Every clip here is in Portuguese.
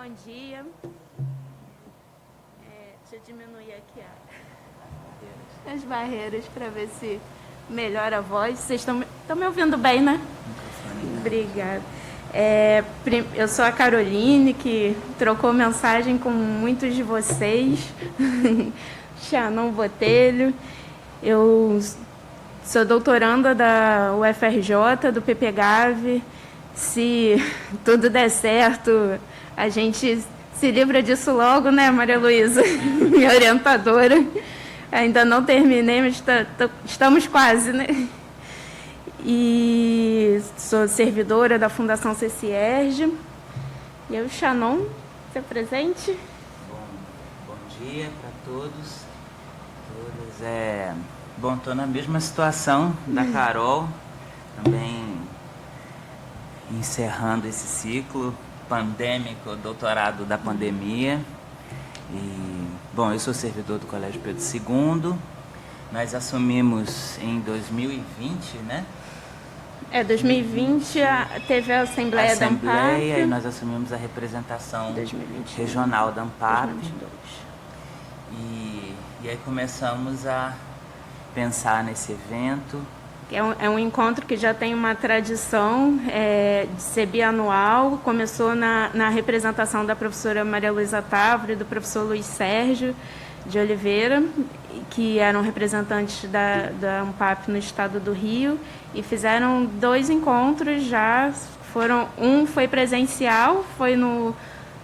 Bom dia. Deixa eu diminuir aqui as barreiras para ver se melhora a voz. Vocês estão me ouvindo bem, né? Obrigada. Eu sou a Caroline, que trocou mensagem com muitos de vocês. Xanon Botelho. Eu sou doutoranda da UFRJ, do PPGAV. Se tudo der certo, a gente se livra disso logo, né, Maria Luísa? Minha orientadora. Ainda não terminei, mas estamos quase, né? E sou servidora da Fundação CCIERJ. E eu, Xanon, se apresente. Bom dia para todos. Bom, estou na mesma situação da Carol, também encerrando esse ciclo pandêmico, doutorado da pandemia. E, bom, eu sou servidor do Colégio Pedro II. Nós assumimos em 2020, né? 2020 teve a Assembleia da ANPAP. E nós assumimos a representação 2021, regional da ANPAP. E aí começamos a pensar nesse evento. É um encontro que já tem uma tradição de ser bianual. Começou na representação da professora Maria Luísa Távora e do professor Luiz Sérgio de Oliveira, que eram representantes da ANPAP no estado do Rio, e fizeram 2 encontros já. Um foi presencial, foi no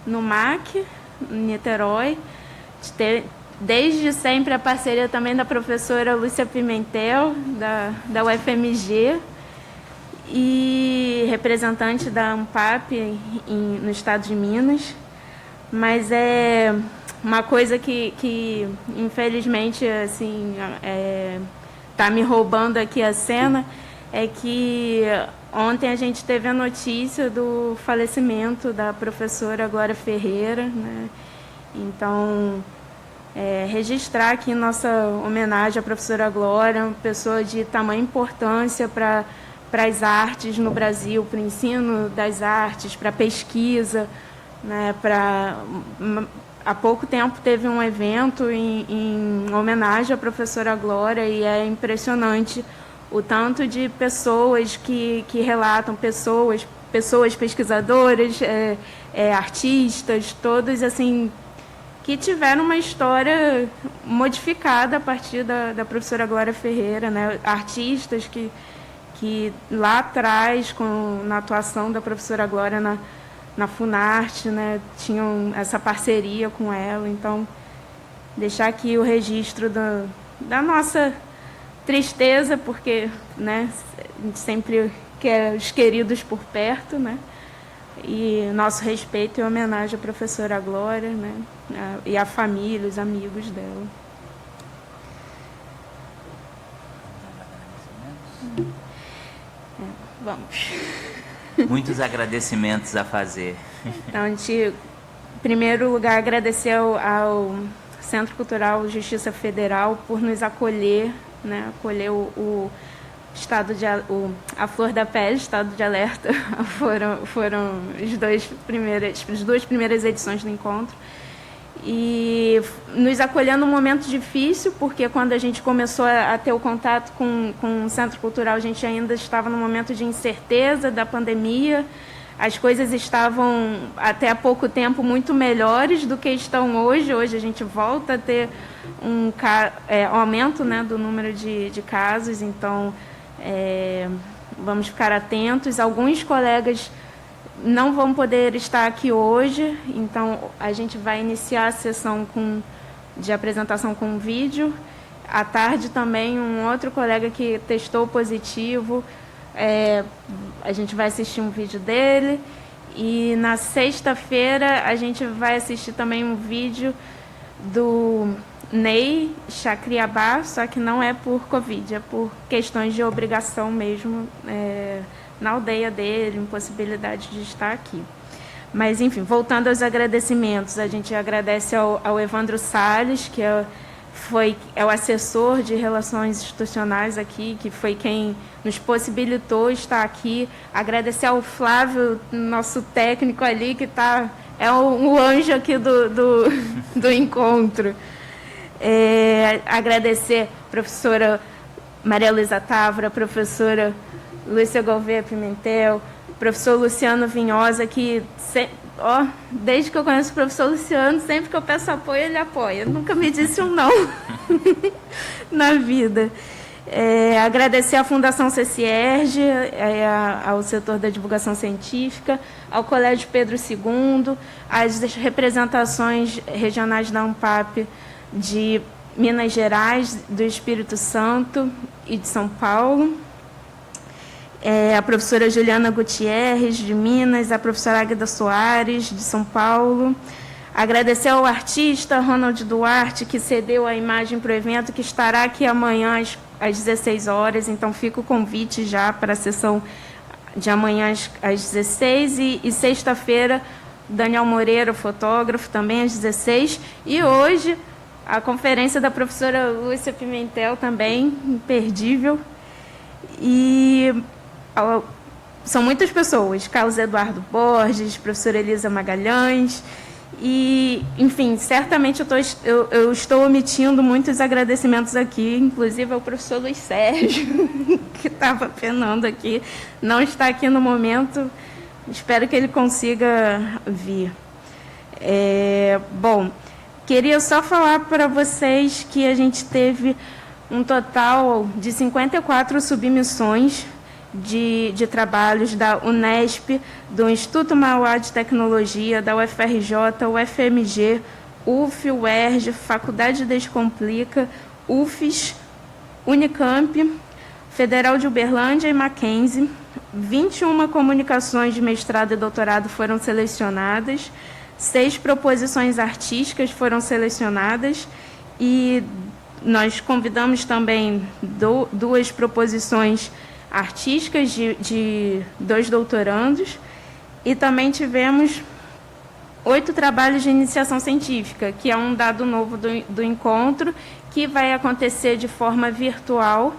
MAC, em Niterói. Desde sempre a parceria também da professora Lúcia Pimentel, da UFMG, e representante da ANPAP no estado de Minas. Mas é uma coisa que infelizmente, assim, tá me roubando aqui a cena, é que ontem a gente teve a notícia do falecimento da professora Glória Ferreira, né? Então, registrar aqui nossa homenagem à professora Glória, uma pessoa de tamanha importância para as artes no Brasil, para o ensino das artes, para a pesquisa, né? Há pouco tempo teve um evento em homenagem à professora Glória, e é impressionante o tanto de pessoas que relatam, pessoas pesquisadoras, artistas, todos assim, que tiveram uma história modificada a partir da professora Glória Ferreira, né? Artistas que lá atrás, na atuação da professora Glória na Funarte, né, tinham essa parceria com ela. Então, deixar aqui o registro da nossa tristeza, porque, né, a gente sempre quer os queridos por perto, né? E nosso respeito e homenagem à professora Glória, né, e à família, os amigos dela. Vamos. Muitos agradecimentos a fazer. Então, a gente, em primeiro lugar, agradecer ao Centro Cultural Justiça Federal por nos acolher, né, acolher a Flor da Pele, Estado de Alerta, foram as 2 primeiras edições do encontro. E nos acolher num momento difícil, porque quando a gente começou a ter o contato com o Centro Cultural, a gente ainda estava num momento de incerteza da pandemia. As coisas estavam, até há pouco tempo, muito melhores do que estão hoje. Hoje a gente volta a ter um aumento, né, do número de casos, então vamos ficar atentos. Alguns colegas não vão poder estar aqui hoje, então a gente vai iniciar a sessão de apresentação com vídeo. À tarde também, um outro colega que testou positivo, a gente vai assistir um vídeo dele. E na sexta-feira a gente vai assistir também um vídeo do Ney Chacriabá, só que não é por Covid, é por questões de obrigação mesmo, na aldeia dele, impossibilidade de estar aqui. Mas, enfim, voltando aos agradecimentos, a gente agradece ao Evandro Salles, que é o assessor de relações institucionais aqui, que foi quem nos possibilitou estar aqui. Agradecer ao Flávio, nosso técnico ali, que é um anjo aqui do encontro. Agradecer a professora Maria Luísa Távora, a professora Lúcia Gouveia Pimentel, o professor Luciano Vinhosa, que desde que eu conheço o professor Luciano, sempre que eu peço apoio, ele apoia. Nunca me disse um não na vida. Agradecer à Fundação CCIERJ, ao setor da divulgação científica, ao Colégio Pedro II, às representações regionais da ANPAP de Minas Gerais, do Espírito Santo e de São Paulo, a professora Juliana Gutierrez, de Minas, a professora Águeda Soares, de São Paulo. Agradecer ao artista Ronald Duarte, que cedeu a imagem para o evento, que estará aqui amanhã às 16 horas, então fica o convite já para a sessão de amanhã às 16, e sexta-feira, Daniel Moreira, fotógrafo, também às 16, e hoje a conferência da professora Lúcia Pimentel, também imperdível. E são muitas pessoas, Carlos Eduardo Borges, professora Elisa Magalhães, e, enfim, certamente eu estou omitindo muitos agradecimentos aqui, inclusive ao professor Luiz Sérgio, que estava penando aqui, não está aqui no momento, espero que ele consiga vir. Bom, queria só falar para vocês que a gente teve um total de 54 submissões de trabalhos da Unesp, do Instituto Mauá de Tecnologia, da UFRJ, UFMG, UF, UERJ, Faculdade Descomplica, UFES, Unicamp, Federal de Uberlândia e Mackenzie. 21 comunicações de mestrado e doutorado foram selecionadas, 6 proposições artísticas foram selecionadas, e nós convidamos também 2 proposições artísticas de 2 doutorandos, e também tivemos 8 trabalhos de iniciação científica, que é um dado novo do encontro, que vai acontecer de forma virtual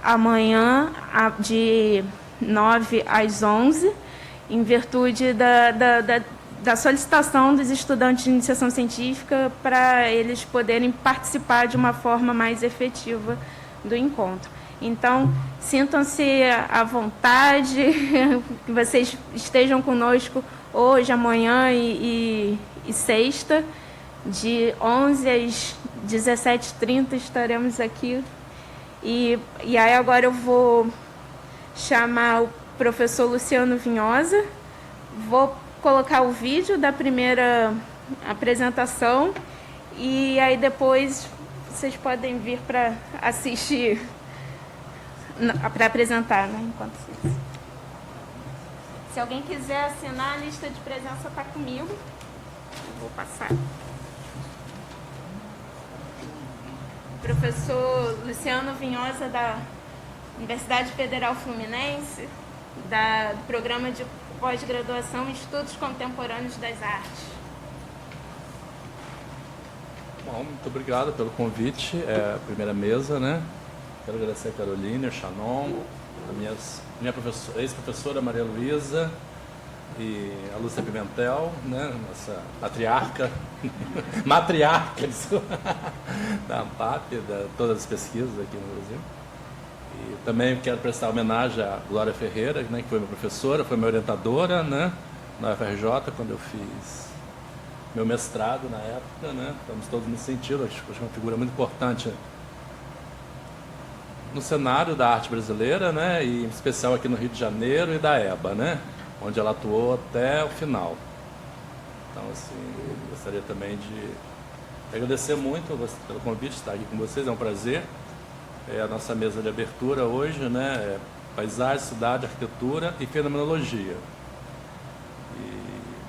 amanhã, de 9 às 11, em virtude da solicitação dos estudantes de iniciação científica para eles poderem participar de uma forma mais efetiva do encontro. Então, sintam-se à vontade, que vocês estejam conosco hoje, amanhã e sexta, de 11 às 17h30 estaremos aqui. E aí agora eu vou chamar o professor Luciano Vinhosa, vou colocar o vídeo da primeira apresentação, e aí depois vocês podem vir para assistir, para apresentar, né? Enquanto vocês... Se alguém quiser assinar, a lista de presença está comigo. Eu vou passar. Professor Luciano Vinhosa, da Universidade Federal Fluminense, do Programa de Pós-Graduação em Estudos Contemporâneos das Artes. Bom, muito obrigado pelo convite, a primeira mesa, né? Quero agradecer a Carolina, a Shannon, a minha ex-professora Maria Luísa e a Lúcia Pimentel, né? Nossa matriarca da ANPAP, de todas as pesquisas aqui no Brasil. E também quero prestar homenagem à Glória Ferreira, né, que foi minha professora, foi minha orientadora, né, na UFRJ, quando eu fiz meu mestrado na época, né? Estamos todos nesse sentido, acho que é uma figura muito importante no cenário da arte brasileira, né, e em especial aqui no Rio de Janeiro e da EBA, né, onde ela atuou até o final. Então, assim, gostaria também de agradecer muito pelo convite de estar aqui com vocês, é um prazer. É a nossa mesa de abertura hoje, né, é paisagem, cidade, arquitetura e fenomenologia. E,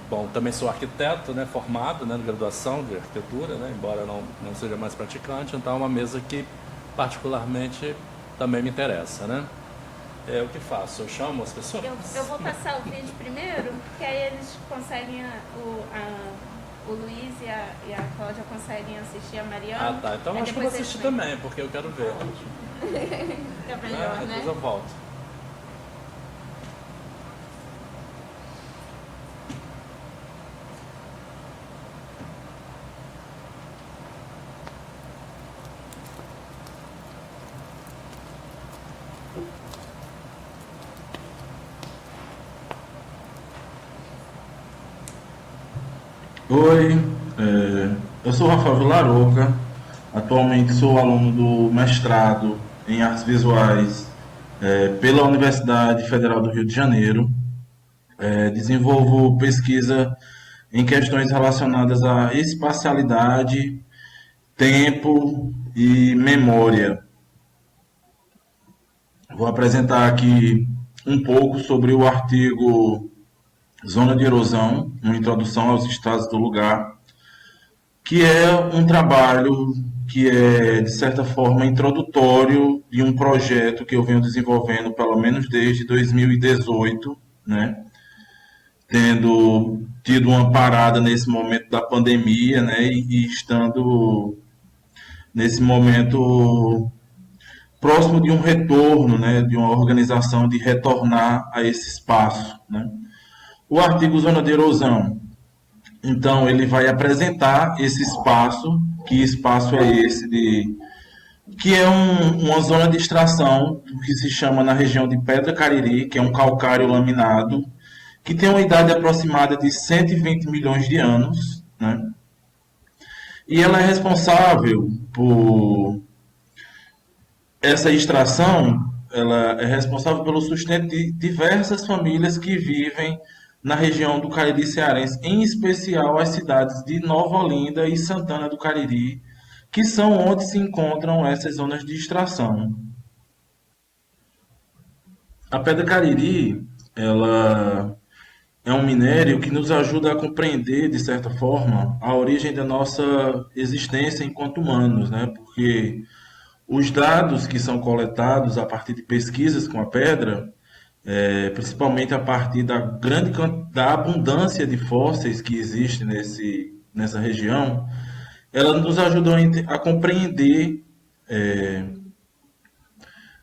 bom, também sou arquiteto, né, formado, né, na graduação de arquitetura, né, embora não seja mais praticante, então é uma mesa que particularmente também me interessa, né. O que faço? Eu chamo as pessoas? Eu vou passar o vídeo primeiro, que aí eles conseguem o Luiz e a Cláudia conseguem assistir a Mariana. Ah, tá. Então Aí acho que eu vou depois assistir eles também, porque eu quero ver. vêm. Fica melhor, né? Depois eu volto. Oi, eu sou Rafael Vilaroca, atualmente sou aluno do mestrado em Artes Visuais pela Universidade Federal do Rio de Janeiro. Desenvolvo pesquisa em questões relacionadas à espacialidade, tempo e memória. Vou apresentar aqui um pouco sobre o artigo Zona de Erosão, uma introdução aos estados do lugar, que é um trabalho que é, de certa forma, introdutório de um projeto que eu venho desenvolvendo pelo menos desde 2018, né? Tendo tido uma parada nesse momento da pandemia, né? E estando nesse momento próximo de um retorno, né? De uma organização de retornar a esse espaço, né? O artigo Zona de Erosão, então, ele vai apresentar esse espaço, que espaço é esse de que é uma zona de extração que se chama na região de Pedra Cariri, que é um calcário laminado, que tem uma idade aproximada de 120 milhões de anos, né? E ela é responsável por essa extração, ela é responsável pelo sustento de diversas famílias que vivem na região do Cariri cearense, em especial as cidades de Nova Olinda e Santana do Cariri, que são onde se encontram essas zonas de extração. A pedra Cariri, ela é um minério que nos ajuda a compreender, de certa forma, a origem da nossa existência enquanto humanos, né? Porque os dados que são coletados a partir de pesquisas com a pedra, principalmente a partir da abundância de fósseis que existe nessa região, ela nos ajudou a compreender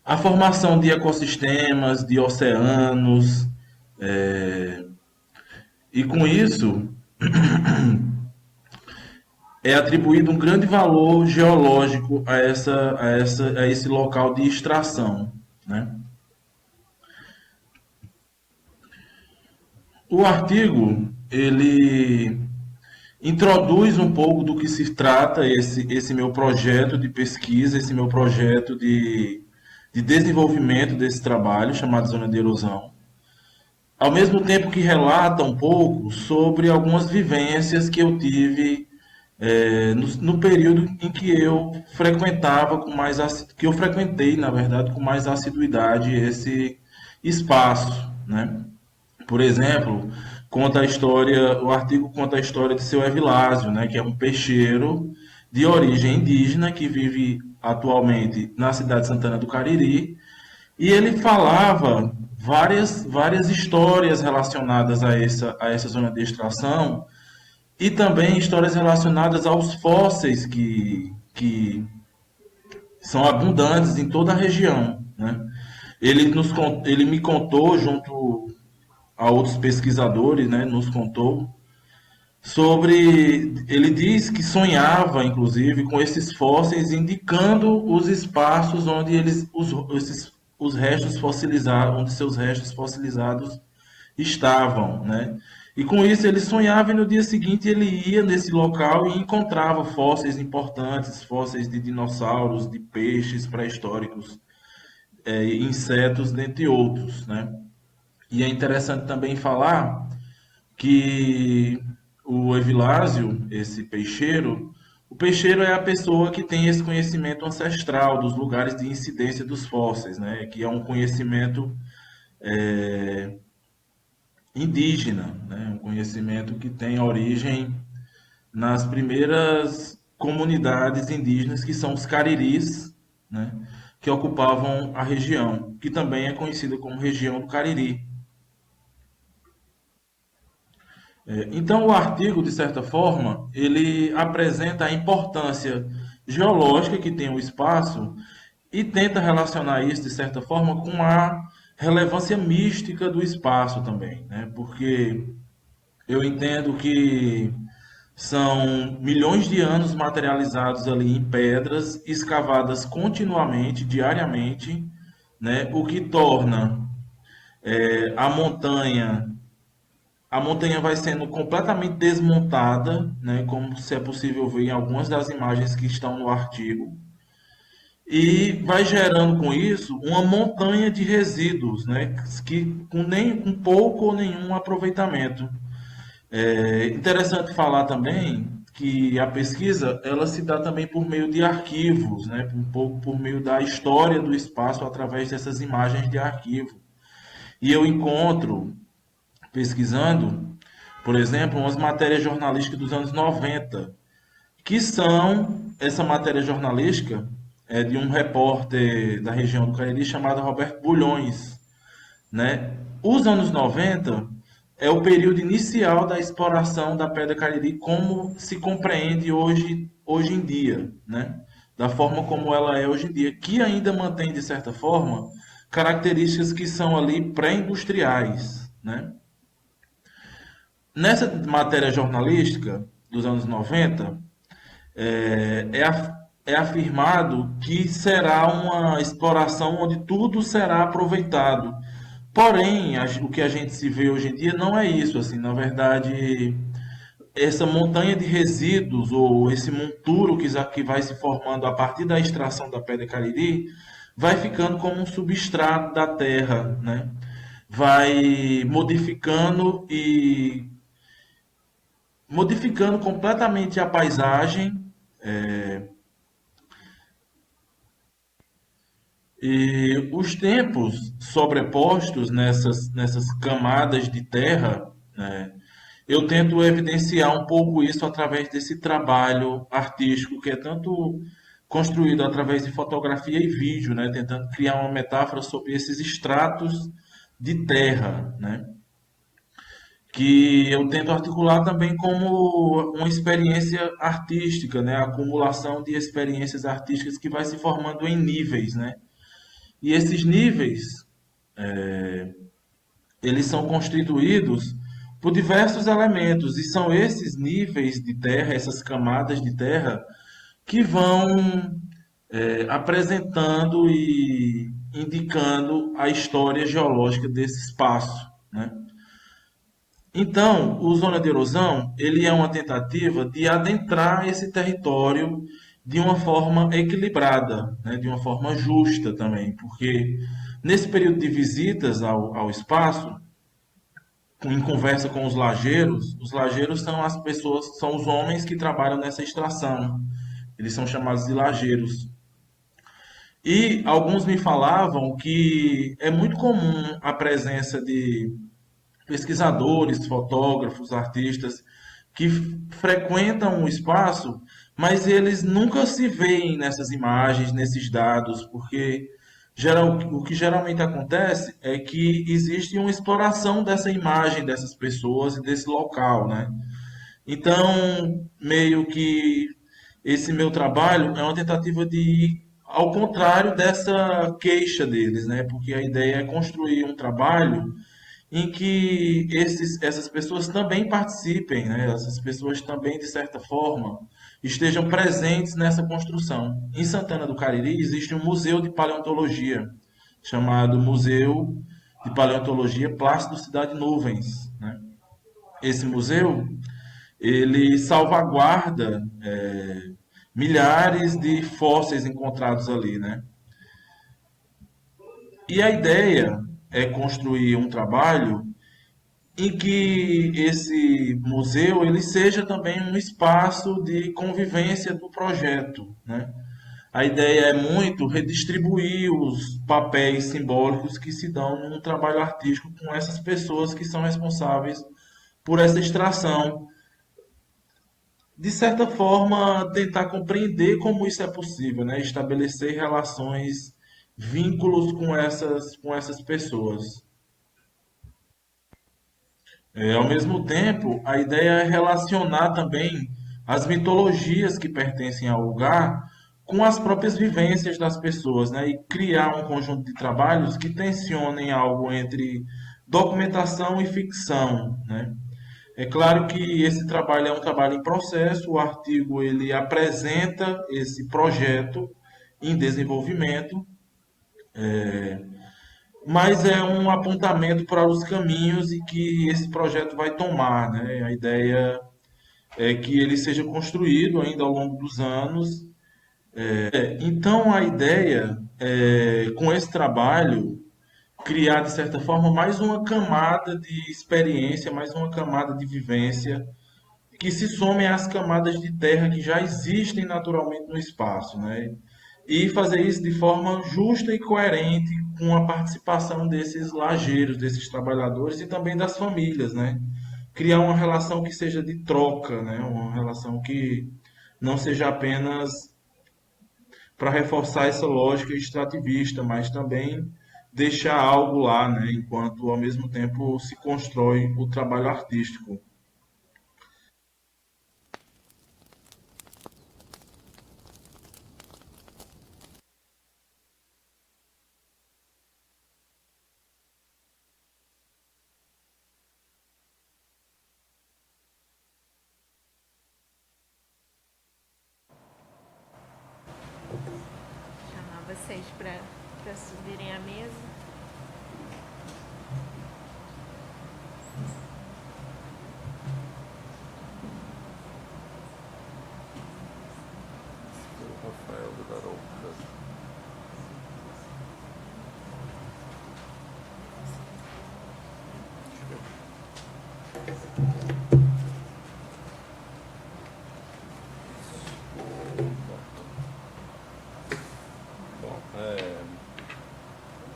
a formação de ecossistemas, de oceanos, e com isso é atribuído um grande valor geológico a esse local de extração, né? O artigo ele introduz um pouco do que se trata esse meu projeto de pesquisa, esse meu projeto de desenvolvimento desse trabalho chamado Zona de Erosão, ao mesmo tempo que relata um pouco sobre algumas vivências que eu tive no período em que eu frequentava que eu frequentei, na verdade, com mais assiduidade esse espaço, né? Por exemplo, o artigo conta a história de seu Evilásio, né, que é um peixeiro de origem indígena que vive atualmente na cidade de Santana do Cariri, e ele falava várias histórias relacionadas a essa zona de extração e também histórias relacionadas aos fósseis que são abundantes em toda a região, né? Ele me contou, junto a outros pesquisadores, né, nos contou sobre. Ele diz que sonhava, inclusive, com esses fósseis indicando os espaços onde os restos fossilizados, onde seus restos fossilizados estavam, né? E com isso ele sonhava e no dia seguinte ele ia nesse local e encontrava fósseis importantes, fósseis de dinossauros, de peixes pré-históricos, insetos, dentre outros, né? E é interessante também falar que o Evilásio, esse peixeiro, o peixeiro é a pessoa que tem esse conhecimento ancestral dos lugares de incidência dos fósseis, né? Que é um conhecimento indígena, né? Um conhecimento que tem origem nas primeiras comunidades indígenas, que são os cariris, né? Que ocupavam a região, que também é conhecida como região do Cariri. Então, o artigo, de certa forma, ele apresenta a importância geológica que tem o espaço e tenta relacionar isso, de certa forma, com a relevância mística do espaço também, né? Porque eu entendo que são milhões de anos materializados ali em pedras escavadas continuamente, diariamente, né? O que torna a montanha vai sendo completamente desmontada, né? Como se é possível ver em algumas das imagens que estão no artigo, e vai gerando com isso uma montanha de resíduos, né? Que com nem com pouco ou nenhum aproveitamento. É interessante falar também que a pesquisa ela se dá também por meio de arquivos, né? Um pouco por meio da história do espaço através dessas imagens de arquivo. E eu encontro, pesquisando, por exemplo, umas matérias jornalísticas dos anos 90, que são essa matéria jornalística é de um repórter da região do Cariri chamado Roberto Bulhões, né? Os anos 90 é o período inicial da exploração da Pedra Cariri como se compreende hoje em dia, né? Da forma como ela é hoje em dia, que ainda mantém, de certa forma, características que são ali pré-industriais, né? Nessa matéria jornalística dos anos 90, é afirmado que será uma exploração onde tudo será aproveitado. Porém, o que a gente se vê hoje em dia não é isso. Assim, na verdade, essa montanha de resíduos ou esse monturo que vai se formando a partir da extração da pedra Cariri vai ficando como um substrato da terra, né? Vai modificando completamente a paisagem. E os tempos sobrepostos nessas camadas de terra, né, eu tento evidenciar um pouco isso através desse trabalho artístico que é tanto construído através de fotografia e vídeo, né, tentando criar uma metáfora sobre esses estratos de terra, né, que eu tento articular também como uma experiência artística, né, a acumulação de experiências artísticas que vai se formando em níveis, né. E esses níveis, eles são constituídos por diversos elementos, e são esses níveis de terra, essas camadas de terra, que vão apresentando e indicando a história geológica desse espaço, né? Então, o Zona de Erosão, ele é uma tentativa de adentrar esse território de uma forma equilibrada, né? De uma forma justa também, porque nesse período de visitas ao espaço, em conversa com os lajeiros são as pessoas, são os homens que trabalham nessa extração. Eles são chamados de lajeiros. E alguns me falavam que é muito comum a presença de pesquisadores, fotógrafos, artistas que frequentam o espaço, mas eles nunca se veem nessas imagens, nesses dados, porque o que geralmente acontece é que existe uma exploração dessa imagem dessas pessoas e desse local, né? Então, meio que esse meu trabalho é uma tentativa de ir ao contrário dessa queixa deles, né? Porque a ideia é construir um trabalho em que essas pessoas também participem, né? Essas pessoas também, de certa forma, estejam presentes nessa construção. Em Santana do Cariri existe um museu de paleontologia, chamado Museu de Paleontologia Plácido Cidade Nuvens, né? Esse museu, ele salvaguarda milhares de fósseis encontrados ali, né? E a ideia é construir um trabalho em que esse museu ele seja também um espaço de convivência do projeto, né? A ideia é muito redistribuir os papéis simbólicos que se dão num trabalho artístico com essas pessoas que são responsáveis por essa extração. De certa forma, tentar compreender como isso é possível, né? Estabelecer relações, vínculos com essas pessoas. Ao mesmo tempo, a ideia é relacionar também as mitologias que pertencem ao lugar com as próprias vivências das pessoas, né? E criar um conjunto de trabalhos que tensionem algo entre documentação e ficção, né? É claro que esse trabalho é um trabalho em processo, o artigo ele apresenta esse projeto em desenvolvimento, mas é um apontamento para os caminhos e que esse projeto vai tomar, né? A ideia é que ele seja construído ainda ao longo dos anos. Então, a ideia é, com esse trabalho, criar, de certa forma, mais uma camada de experiência, mais uma camada de vivência, que se somem às camadas de terra que já existem naturalmente no espaço, né? E fazer isso de forma justa e coerente com a participação desses lajeiros, desses trabalhadores e também das famílias, né? Criar uma relação que seja de troca, né? Uma relação que não seja apenas para reforçar essa lógica extrativista, mas também deixar algo lá, né? Enquanto ao mesmo tempo se constrói o trabalho artístico. Chamar vocês para subirem à mesa. Rafael Vilarouca.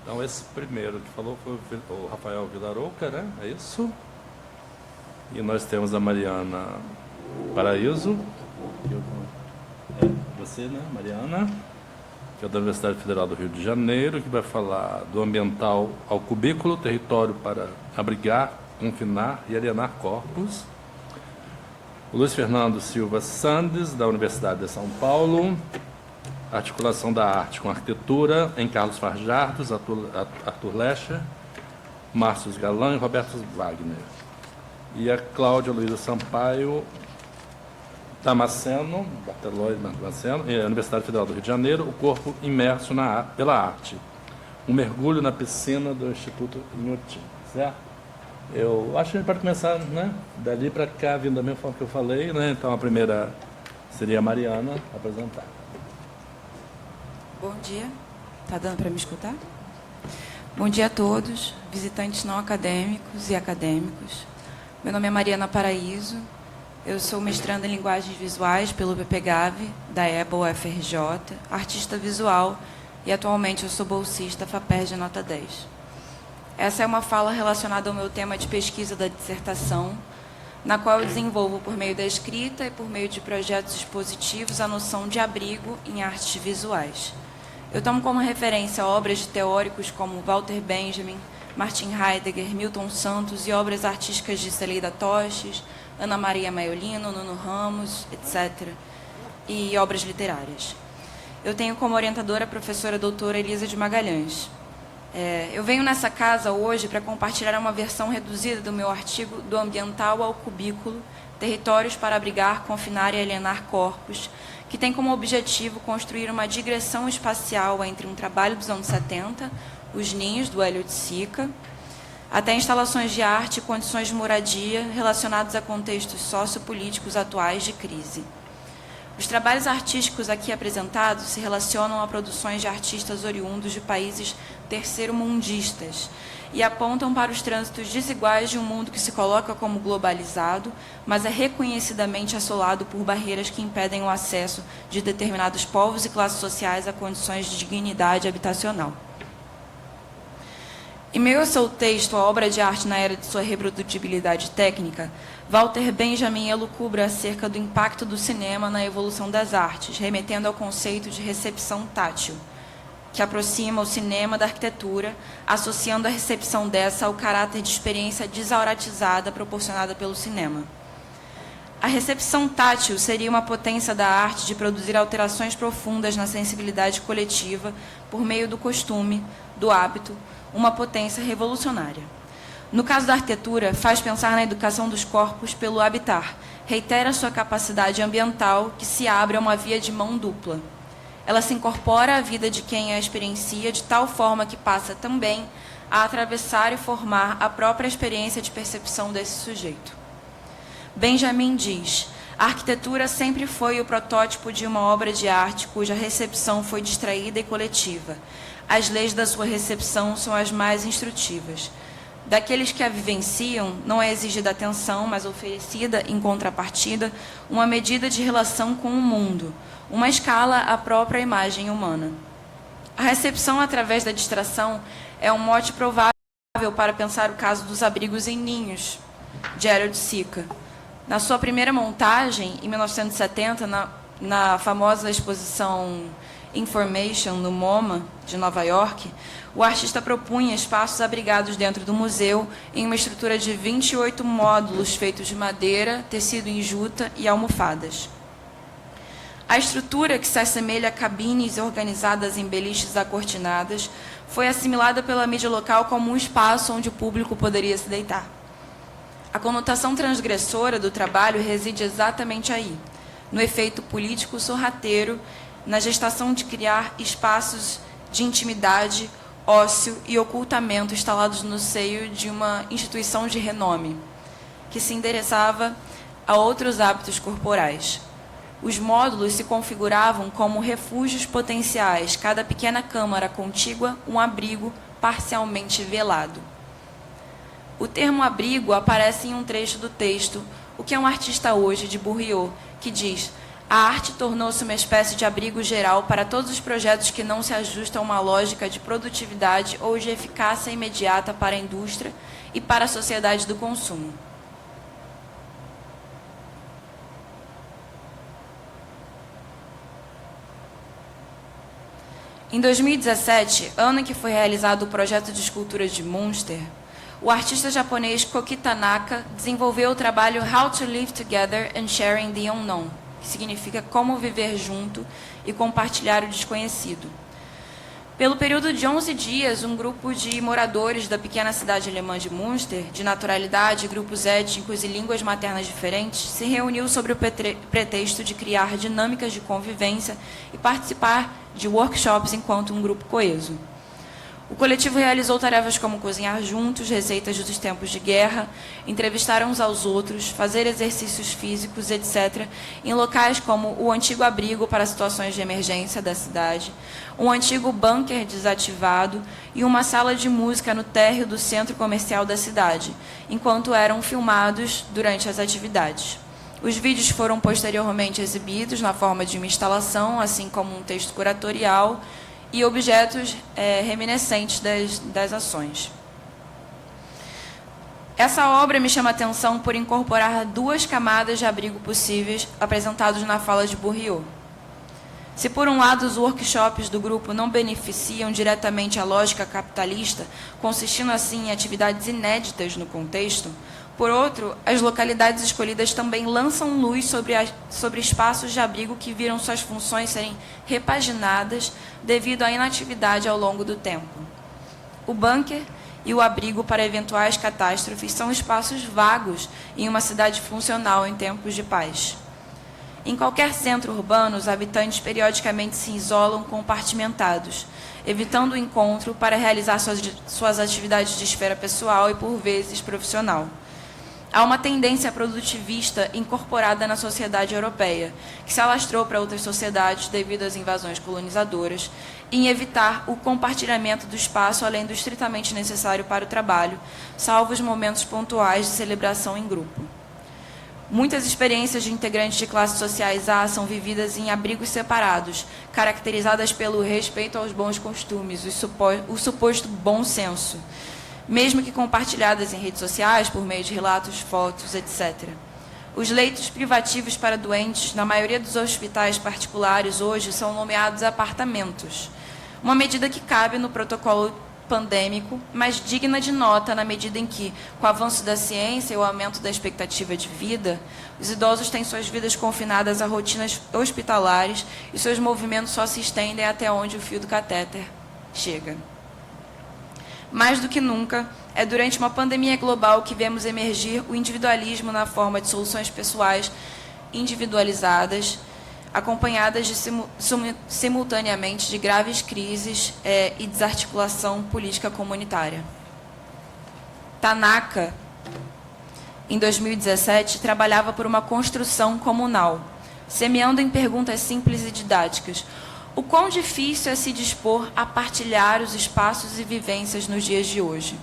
Então, esse primeiro que falou foi o Rafael Vilarouca, né? É isso? E nós temos a Mariana Paraíso. É você, né, Mariana? Que é da Universidade Federal do Rio de Janeiro, que vai falar do ambiental ao cubículo, território para abrigar, confinar e alienar corpos. O Luiz Fernando Silva Sandes, da Universidade de São Paulo. Articulação da arte com arquitetura, em Carlos Farjardos, Arthur Lecha, Márcio Galan e Roberto Wagner. E a Cláudia Luiza Sampaio Damasceno, Bartolomeu Damasceno, Universidade Federal do Rio de Janeiro, o corpo imerso pela arte. Um mergulho na piscina do Instituto Inhotim, certo? Eu acho que a gente pode começar, né, dali para cá, vindo da mesma forma que eu falei, né? Então a primeira seria a Mariana apresentar. Bom dia, está dando para me escutar? Bom dia a todos, visitantes não acadêmicos e acadêmicos. Meu nome é Mariana Paraíso, eu sou mestranda em Linguagens Visuais pelo PPGAV, da EBA UFRJ, artista visual e atualmente eu sou bolsista FAPERJ nota 10. Essa é uma fala relacionada ao meu tema de pesquisa da dissertação, na qual eu desenvolvo por meio da escrita e por meio de projetos expositivos a noção de abrigo em artes visuais. Eu tomo como referência obras de teóricos como Walter Benjamin, Martin Heidegger, Milton Santos e obras artísticas de Celeida Toches, Ana Maria Maiolino, Nuno Ramos, etc. e obras literárias. Eu tenho como orientadora a professora doutora Elisa de Magalhães. Eu venho nessa casa hoje para compartilhar uma versão reduzida do meu artigo Do Ambiental ao Cubículo, Territórios para Abrigar, Confinar e Alienar Corpos, que tem como objetivo construir uma digressão espacial entre um trabalho dos anos 70, Os Ninhos, do Hélio de Sica, até instalações de arte e condições de moradia relacionados a contextos sociopolíticos atuais de crise. Os trabalhos artísticos aqui apresentados se relacionam a produções de artistas oriundos de países terceiro-mundistas e apontam para os trânsitos desiguais de um mundo que se coloca como globalizado, mas é reconhecidamente assolado por barreiras que impedem o acesso de determinados povos e classes sociais a condições de dignidade habitacional. Em meio ao seu texto, A Obra de Arte na Era de Sua Reprodutibilidade Técnica, Walter Benjamin elucubra acerca do impacto do cinema na evolução das artes, remetendo ao conceito de recepção tátil. que aproxima o cinema da arquitetura, associando a recepção dessa ao caráter de experiência desauratizada proporcionada pelo cinema. A recepção tátil seria uma potência da arte de produzir alterações profundas na sensibilidade coletiva por meio do costume, do hábito, uma potência revolucionária. No caso da arquitetura, faz pensar na educação dos corpos pelo habitar, reitera sua capacidade ambiental que se abre a uma via de mão dupla. Ela se incorpora à vida de quem a experiencia de tal forma que passa também a atravessar e formar a própria experiência de percepção desse sujeito. Benjamin diz: a arquitetura sempre foi o protótipo de uma obra de arte cuja recepção foi distraída e coletiva. As leis da sua recepção são as mais instrutivas. Daqueles que a vivenciam, não é exigida atenção, mas oferecida, em contrapartida, uma medida de relação com o mundo, uma escala à própria imagem humana. A recepção através da distração é um mote provável para pensar o caso dos abrigos em ninhos, de Harold Sica. Na sua primeira montagem, em 1970, na famosa exposição Information, no MoMA, de Nova York, o artista propunha espaços abrigados dentro do museu em uma estrutura de 28 módulos feitos de madeira, tecido em juta e almofadas. A estrutura, que se assemelha a cabines organizadas em beliches acortinadas, foi assimilada pela mídia local como um espaço onde o público poderia se deitar. A conotação transgressora do trabalho reside exatamente aí, no efeito político sorrateiro, na gestação de criar espaços de intimidade, ócio e ocultamento instalados no seio de uma instituição de renome, que se endereçava a outros hábitos corporais. Os módulos se configuravam como refúgios potenciais, cada pequena câmara contígua um abrigo parcialmente velado. O termo abrigo aparece em um trecho do texto O que é um artista hoje, de Bourriot, que diz: a arte tornou-se uma espécie de abrigo geral para todos os projetos que não se ajustam a uma lógica de produtividade ou de eficácia imediata para a indústria e para a sociedade do consumo. Em 2017, ano em que foi realizado o projeto de escultura de Münster, o artista japonês Koki Tanaka desenvolveu o trabalho How to Live Together and Sharing the Unknown, que significa como viver junto e compartilhar o desconhecido. Pelo período de 11 dias, um grupo de moradores da pequena cidade alemã de Münster, de naturalidade, grupos étnicos e línguas maternas diferentes, se reuniu sobre o pretexto de criar dinâmicas de convivência e participar de workshops enquanto um grupo coeso. O coletivo realizou tarefas como cozinhar juntos, receitas dos tempos de guerra, entrevistar uns aos outros, fazer exercícios físicos, etc., em locais como o antigo abrigo para situações de emergência da cidade, um antigo bunker desativado e uma sala de música no térreo do centro comercial da cidade, enquanto eram filmados durante as atividades. Os vídeos foram posteriormente exibidos na forma de uma instalação, assim como um texto curatorial, e objetos reminiscentes das ações. Essa obra me chama a atenção por incorporar duas camadas de abrigo possíveis apresentados na fala de Bourriot. Se, por um lado, os workshops do grupo não beneficiam diretamente a lógica capitalista, consistindo assim em atividades inéditas no contexto, por outro, as localidades escolhidas também lançam luz sobre espaços de abrigo que viram suas funções serem repaginadas devido à inatividade ao longo do tempo. O bunker e o abrigo para eventuais catástrofes são espaços vagos em uma cidade funcional em tempos de paz. Em qualquer centro urbano, os habitantes periodicamente se isolam compartimentados, evitando o encontro para realizar suas atividades de esfera pessoal e, por vezes, profissional. Há uma tendência produtivista incorporada na sociedade europeia, que se alastrou para outras sociedades devido às invasões colonizadoras, em evitar o compartilhamento do espaço além do estritamente necessário para o trabalho, salvo os momentos pontuais de celebração em grupo. Muitas experiências de integrantes de classes sociais A são vividas em abrigos separados, caracterizadas pelo respeito aos bons costumes, o suposto bom senso, mesmo que compartilhadas em redes sociais por meio de relatos, fotos, etc. Os leitos privativos para doentes, na maioria dos hospitais particulares hoje, são nomeados apartamentos. Uma medida que cabe no protocolo pandêmico, mas digna de nota na medida em que, com o avanço da ciência e o aumento da expectativa de vida, os idosos têm suas vidas confinadas a rotinas hospitalares e seus movimentos só se estendem até onde o fio do catéter chega. Mais do que nunca, é durante uma pandemia global que vemos emergir o individualismo na forma de soluções pessoais individualizadas, acompanhadas simultaneamente de graves crises e desarticulação política comunitária. Tanaka, em 2017, trabalhava por uma construção comunal, semeando em perguntas simples e didáticas: o quão difícil é se dispor a partilhar os espaços e vivências nos dias de hoje?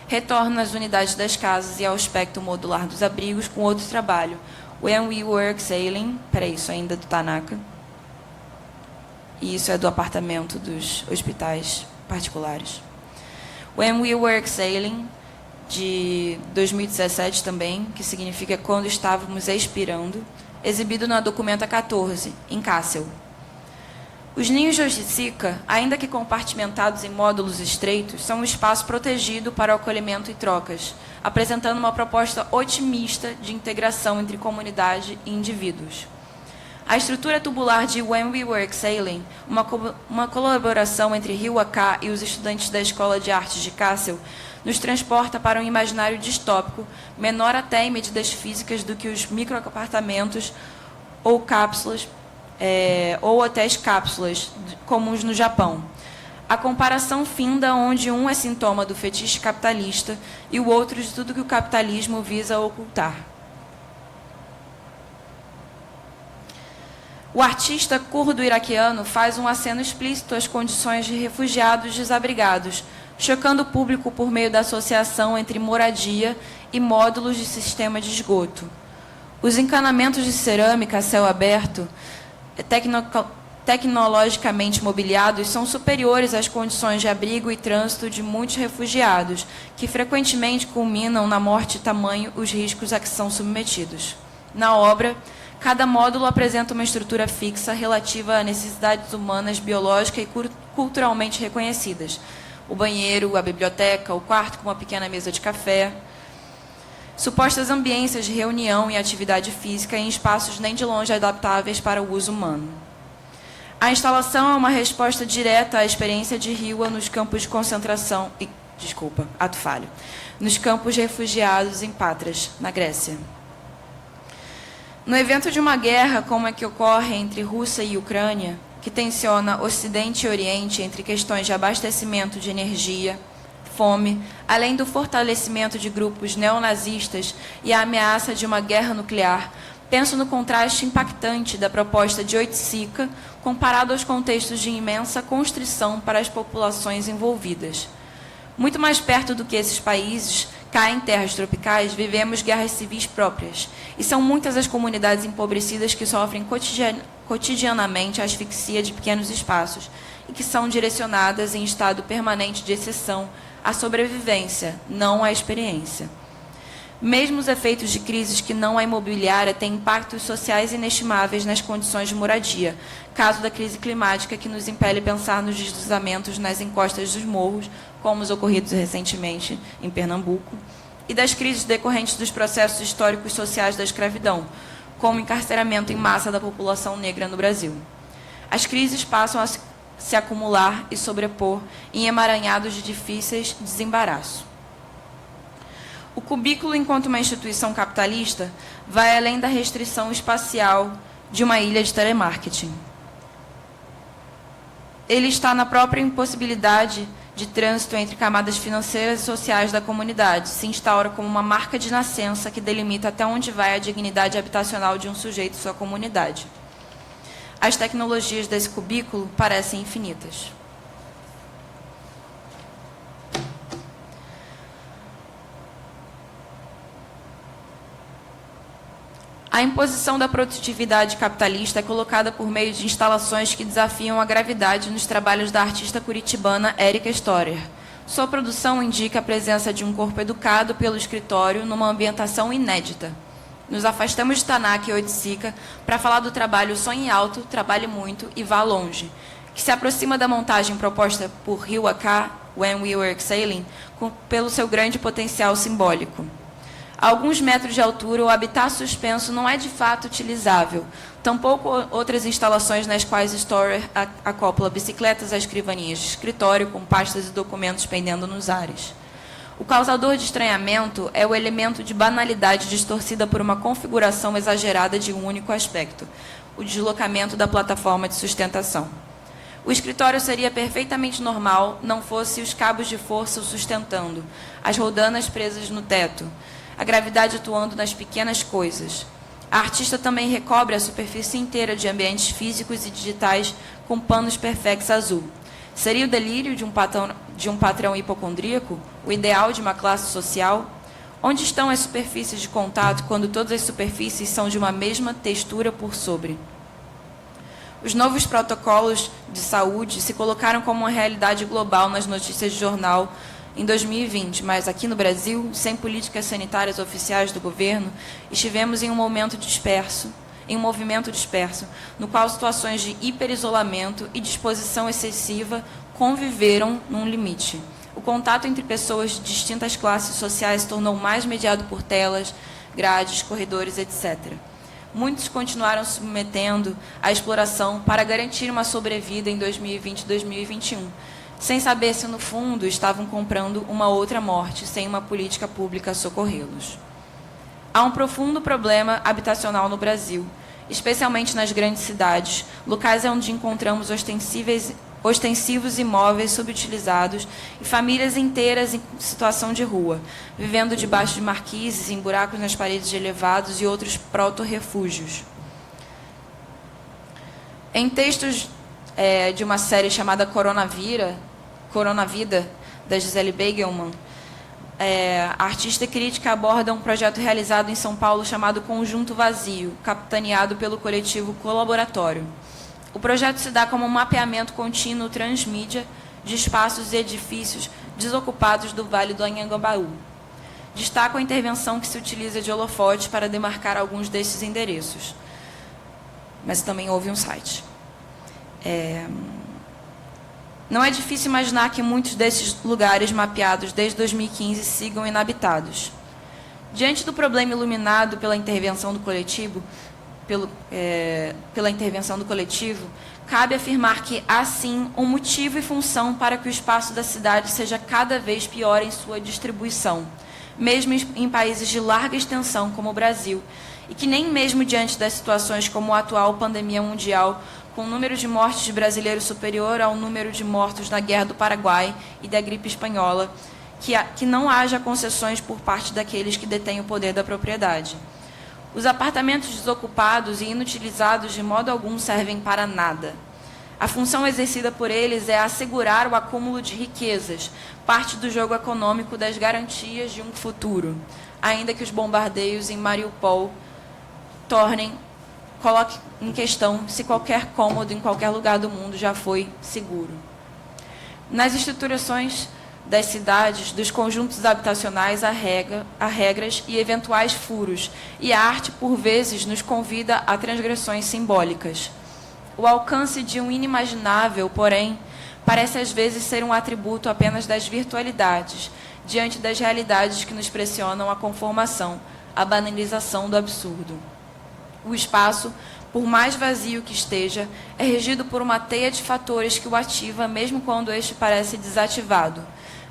Retorno às unidades das casas e ao aspecto modular dos abrigos com outro trabalho, When We Were Exhaling, peraí, isso ainda é do Tanaka, e isso é do apartamento dos hospitais particulares. When We Were Exhaling, de 2017 também, que significa Quando Estávamos Expirando, exibido na Documenta 14, em Kassel. Os ninhos de Oshitsika, ainda que compartimentados em módulos estreitos, são um espaço protegido para o acolhimento e trocas, apresentando uma proposta otimista de integração entre comunidade e indivíduos. A estrutura tubular de When We Were Exhaling, uma colaboração entre Hiwaka e os estudantes da Escola de Artes de Kassel, nos transporta para um imaginário distópico, menor até em medidas físicas do que os microapartamentos ou cápsulas, ou hotéis cápsulas comuns no Japão. A comparação finda onde um é sintoma do fetiche capitalista e o outro de tudo que o capitalismo visa ocultar. O artista curdo-iraquiano faz um aceno explícito às condições de refugiados desabrigados, chocando o público por meio da associação entre moradia e módulos de sistema de esgoto. Os encanamentos de cerâmica a céu aberto, tecnologicamente mobiliados, são superiores às condições de abrigo e trânsito de muitos refugiados, que frequentemente culminam na morte tamanho os riscos a que são submetidos. Na obra, cada módulo apresenta uma estrutura fixa relativa a necessidades humanas, biológicas e culturalmente reconhecidas. O banheiro, a biblioteca, o quarto com uma pequena mesa de café, supostas ambiências de reunião e atividade física em espaços nem de longe adaptáveis para o uso humano. A instalação é uma resposta direta à experiência de Hiwa nos campos de concentração... ato falho. Nos campos de refugiados em Patras, na Grécia. No evento de uma guerra como a que ocorre entre Rússia e Ucrânia, que tensiona Ocidente e Oriente entre questões de abastecimento de energia, fome, além do fortalecimento de grupos neonazistas e a ameaça de uma guerra nuclear, penso no contraste impactante da proposta de Oiticica comparado aos contextos de imensa constrição para as populações envolvidas. Muito mais perto do que esses países, cá em terras tropicais, vivemos guerras civis próprias, e são muitas as comunidades empobrecidas que sofrem cotidianamente a asfixia de pequenos espaços e que são direcionadas em estado permanente de exceção à sobrevivência, não à experiência. Mesmo os efeitos de crises que não a imobiliária têm impactos sociais inestimáveis nas condições de moradia, caso da crise climática que nos impele a pensar nos deslizamentos nas encostas dos morros, como os ocorridos recentemente em Pernambuco, e das crises decorrentes dos processos históricos e sociais da escravidão, como o encarceramento em massa da população negra no Brasil. As crises passam a se acumular e sobrepor em emaranhados de difíceis desembaraço. O cubículo, enquanto uma instituição capitalista, vai além da restrição espacial de uma ilha de telemarketing. Ele está na própria impossibilidade de trânsito entre camadas financeiras e sociais da comunidade, se instaura como uma marca de nascença que delimita até onde vai a dignidade habitacional de um sujeito e sua comunidade. As tecnologias desse cubículo parecem infinitas. A imposição da produtividade capitalista é colocada por meio de instalações que desafiam a gravidade nos trabalhos da artista curitibana Érica Storer. Sua produção indica a presença de um corpo educado pelo escritório numa ambientação inédita. Nos afastamos de Tanaka e Oiticica para falar do trabalho Sonhe Alto, Trabalhe Muito e Vá Longe, que se aproxima da montagem proposta por Ryu Aka, When We Were Exhaling, pelo seu grande potencial simbólico. A alguns metros de altura, o habitat suspenso não é de fato utilizável, tampouco outras instalações nas quais Storer acopla bicicletas a escrivaninhas de escritório com pastas e documentos pendendo nos ares. O causador de estranhamento é o elemento de banalidade distorcida por uma configuração exagerada de um único aspecto, o deslocamento da plataforma de sustentação. O escritório seria perfeitamente normal, não fosse os cabos de força o sustentando, as roldanas presas no teto, a gravidade atuando nas pequenas coisas. A artista também recobre a superfície inteira de ambientes físicos e digitais com panos perfex azul. Seria o delírio de um patrão hipocondríaco, o ideal de uma classe social? Onde estão as superfícies de contato quando todas as superfícies são de uma mesma textura por sobre? Os novos protocolos de saúde se colocaram como uma realidade global nas notícias de jornal em 2020, mas aqui no Brasil, sem políticas sanitárias oficiais do governo, estivemos em um movimento disperso, no qual situações de hiperisolamento e disposição excessiva conviveram num limite. O contato entre pessoas de distintas classes sociais se tornou mais mediado por telas, grades, corredores, etc. Muitos continuaram se submetendo à exploração para garantir uma sobrevida em 2020 e 2021, sem saber se, no fundo, estavam comprando uma outra morte, sem uma política pública a socorrê-los. Há um profundo problema habitacional no Brasil, especialmente nas grandes cidades, locais onde encontramos ostensivos imóveis subutilizados e famílias inteiras em situação de rua, vivendo debaixo de marquises, em buracos nas paredes de elevados e outros proto-refúgios. Em textos de uma série chamada Coronavida, da Gisele Beigelman, a artista crítica aborda um projeto realizado em São Paulo chamado Conjunto Vazio, capitaneado pelo coletivo Colaboratório. O projeto se dá como um mapeamento contínuo transmídia de espaços e edifícios desocupados do Vale do Anhangabaú. Destaco a intervenção que se utiliza de holofote para demarcar alguns desses endereços. Mas também houve um site. Não é difícil imaginar que muitos desses lugares mapeados desde 2015 sigam inabitados. Diante do problema iluminado pela intervenção do coletivo, cabe afirmar que há, sim, um motivo e função para que o espaço da cidade seja cada vez pior em sua distribuição, mesmo em países de larga extensão como o Brasil, e que nem mesmo diante das situações como a atual pandemia mundial, com o número de mortes de brasileiros superior ao número de mortos na Guerra do Paraguai e da gripe espanhola, que não haja concessões por parte daqueles que detêm o poder da propriedade. Os apartamentos desocupados e inutilizados de modo algum servem para nada. A função exercida por eles é assegurar o acúmulo de riquezas, parte do jogo econômico das garantias de um futuro, ainda que os bombardeios em Mariupol coloque em questão se qualquer cômodo em qualquer lugar do mundo já foi seguro. Nas estruturações das cidades, dos conjuntos habitacionais, há regras e eventuais furos, e a arte, por vezes, nos convida a transgressões simbólicas. O alcance de um inimaginável, porém, parece às vezes ser um atributo apenas das virtualidades, diante das realidades que nos pressionam a conformação, a banalização do absurdo. O espaço, por mais vazio que esteja, é regido por uma teia de fatores que o ativa mesmo quando este parece desativado.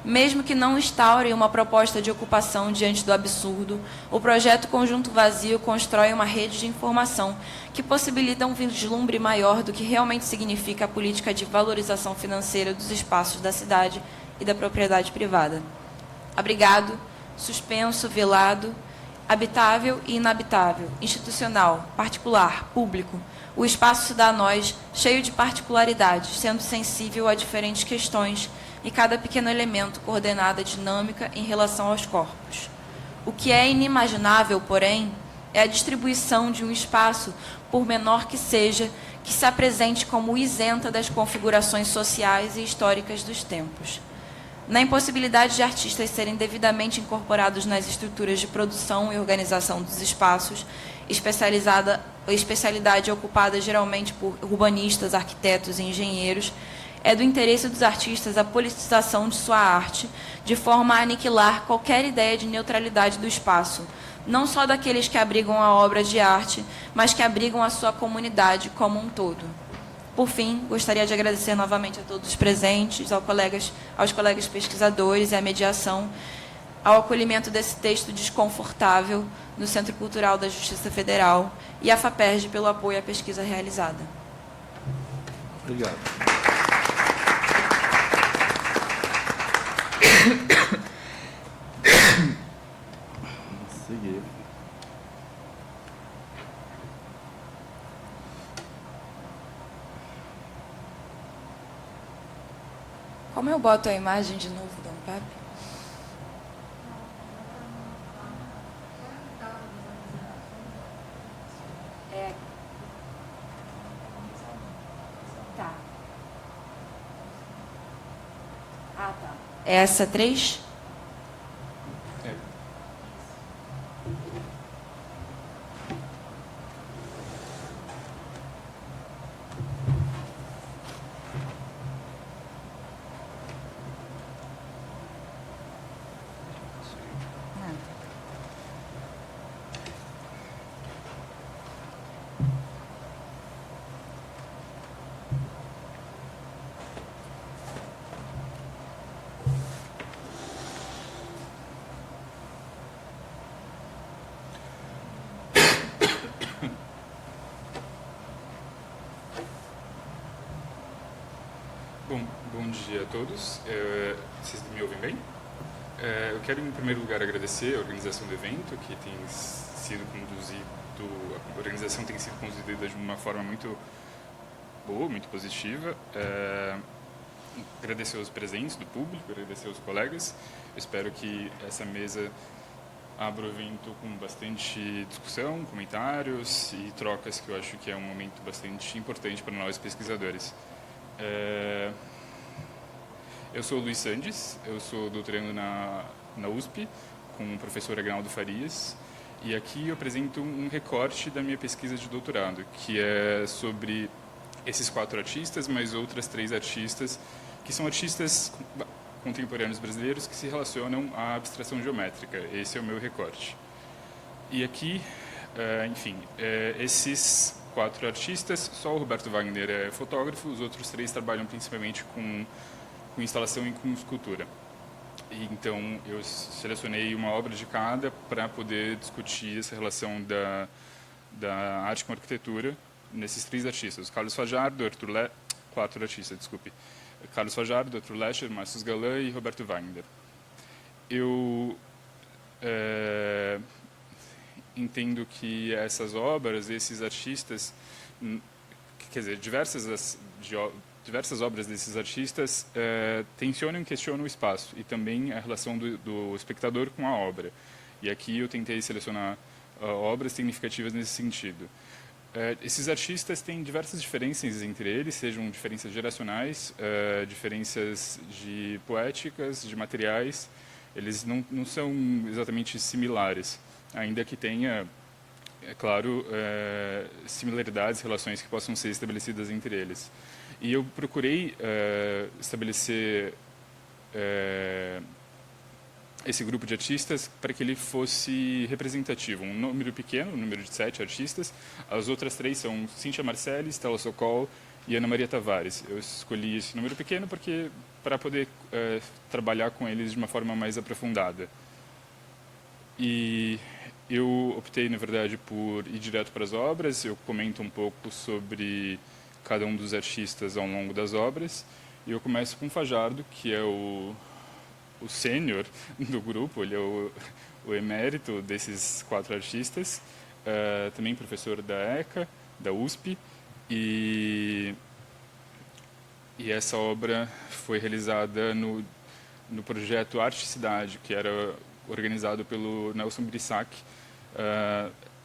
Mesmo que não instaure uma proposta de ocupação diante do absurdo, o projeto Conjunto Vazio constrói uma rede de informação que possibilita um vislumbre maior do que realmente significa a política de valorização financeira dos espaços da cidade e da propriedade privada. Abrigado, suspenso, velado, habitável e inabitável, institucional, particular, público. O espaço se dá a nós, cheio de particularidades, sendo sensível a diferentes questões e cada pequeno elemento coordenada dinâmica em relação aos corpos. O que é inimaginável, porém, é a distribuição de um espaço, por menor que seja, que se apresente como isenta das configurações sociais e históricas dos tempos. na impossibilidade de artistas serem devidamente incorporados nas estruturas de produção e organização dos espaços, especialidade ocupada geralmente por urbanistas, arquitetos e engenheiros, é do interesse dos artistas a politização de sua arte, de forma a aniquilar qualquer ideia de neutralidade do espaço, não só daqueles que abrigam a obra de arte, mas que abrigam a sua comunidade como um todo. Por fim, gostaria de agradecer novamente a todos os presentes, aos colegas pesquisadores e à mediação, ao acolhimento desse texto desconfortável no Centro Cultural da Justiça Federal e à FAPERJ pelo apoio à pesquisa realizada. Obrigado. Vamos seguir. Como eu boto a imagem de novo da Ampap? Tá. Ah, tá. É essa 3? Bom dia a todos. Vocês me ouvem bem? Eu quero, em primeiro lugar, agradecer a organização do evento, que tem sido conduzido, a organização tem sido conduzida de uma forma muito boa, muito positiva. Agradecer aos presentes do público, agradecer aos colegas. Eu espero que essa mesa abra o evento com bastante discussão, comentários e trocas, que eu acho que é um momento bastante importante para nós pesquisadores. Eu sou o Luiz Sandes, eu sou doutorando na USP, com o professor Agnaldo Farias, e aqui eu apresento um recorte da minha pesquisa de doutorado, que é sobre esses 4 artistas, mais outras 3 artistas, que são artistas contemporâneos brasileiros que se relacionam à abstração geométrica. Esse é o meu recorte. E aqui, esses 4 artistas, só o Roberto Wagner é fotógrafo, os outros 3 trabalham principalmente com instalação e com escultura. E, então, eu selecionei uma obra de cada para poder discutir essa relação da arte com a arquitetura nesses 3 artistas. Carlos Fajardo, 4 artistas, desculpe. Carlos Fajardo, Arthur Lescher, Márcio Galan e Roberto Wagner. Eu entendo que essas obras, esses artistas, quer dizer, diversas obras desses artistas tensionam e questionam o espaço e também a relação do espectador com a obra. E aqui eu tentei selecionar obras significativas nesse sentido. Esses artistas têm diversas diferenças entre eles, sejam diferenças geracionais, diferenças de poéticas, de materiais. Eles não são exatamente similares, ainda que tenha, é claro, similaridades, relações que possam ser estabelecidas entre eles. E eu procurei estabelecer esse grupo de artistas para que ele fosse representativo. Um número pequeno, um número de 7 artistas. As outras 3 são Cíntia Marcelli, Stella Sokol e Ana Maria Tavares. Eu escolhi esse número pequeno para poder trabalhar com eles de uma forma mais aprofundada. E eu optei, na verdade, por ir direto para as obras. Eu comento um pouco sobre cada um dos artistas ao longo das obras. E eu começo com Fajardo, que é o sênior do grupo, ele é o emérito desses 4 artistas, também professor da ECA, da USP, e essa obra foi realizada no projeto Arte Cidade, que era organizado pelo Nelson Brissac.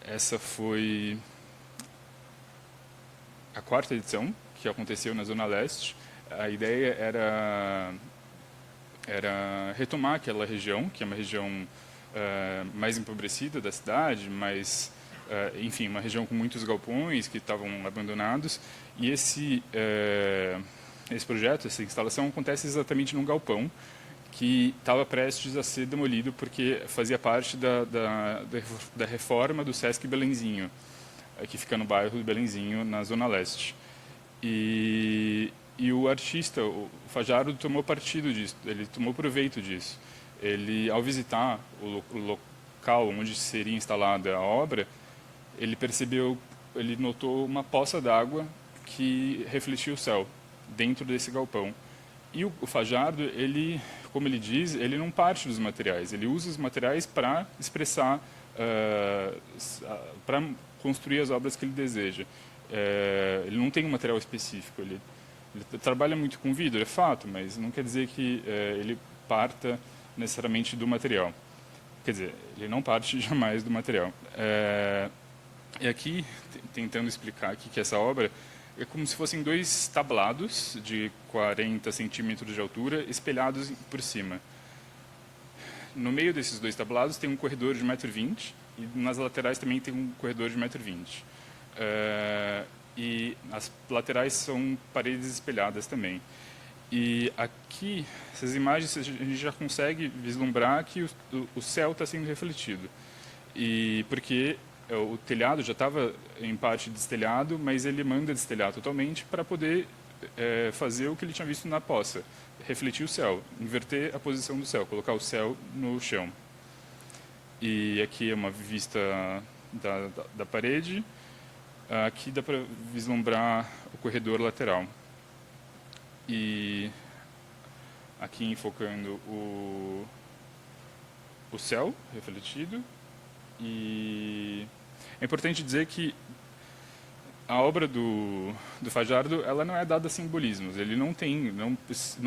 Essa foi a 4ª edição, que aconteceu na Zona Leste. A ideia era era retomar aquela região, que é uma região mais empobrecida da cidade, enfim, uma região com muitos galpões que estavam abandonados. E esse projeto, essa instalação, acontece exatamente num galpão que estava prestes a ser demolido porque fazia parte da reforma do Sesc Belenzinho, que fica no bairro do Belenzinho, na Zona Leste. E o artista, o Fajardo, tomou partido disso, ele tomou proveito disso. Ele, ao visitar o local onde seria instalada a obra, ele notou uma poça d'água que refletia o céu dentro desse galpão. E o Fajardo, ele, como ele diz, ele não parte dos materiais, ele usa os materiais para expressar, para construir as obras que ele deseja. Ele não tem um material específico, ele trabalha muito com vidro, é fato, mas não quer dizer que ele parta necessariamente do material. Quer dizer, ele não parte jamais do material. E aqui, tentando explicar aqui que essa obra é como se fossem 2 tablados de 40 centímetros de altura espelhados por cima. No meio desses 2 tablados tem um corredor de 1,20 m e nas laterais também tem um corredor de 1,20 m. E as laterais são paredes espelhadas também. E aqui, essas imagens, a gente já consegue vislumbrar que o céu está sendo refletido. E porque o telhado já estava em parte destelhado, mas ele manda destelhar totalmente para poder fazer o que ele tinha visto na poça, refletir o céu, inverter a posição do céu, colocar o céu no chão. E aqui é uma vista da parede. Aqui dá para vislumbrar o corredor lateral. E aqui enfocando o céu refletido. E é importante dizer que a obra do Fajardo, ela não é dada a simbolismos. Ele não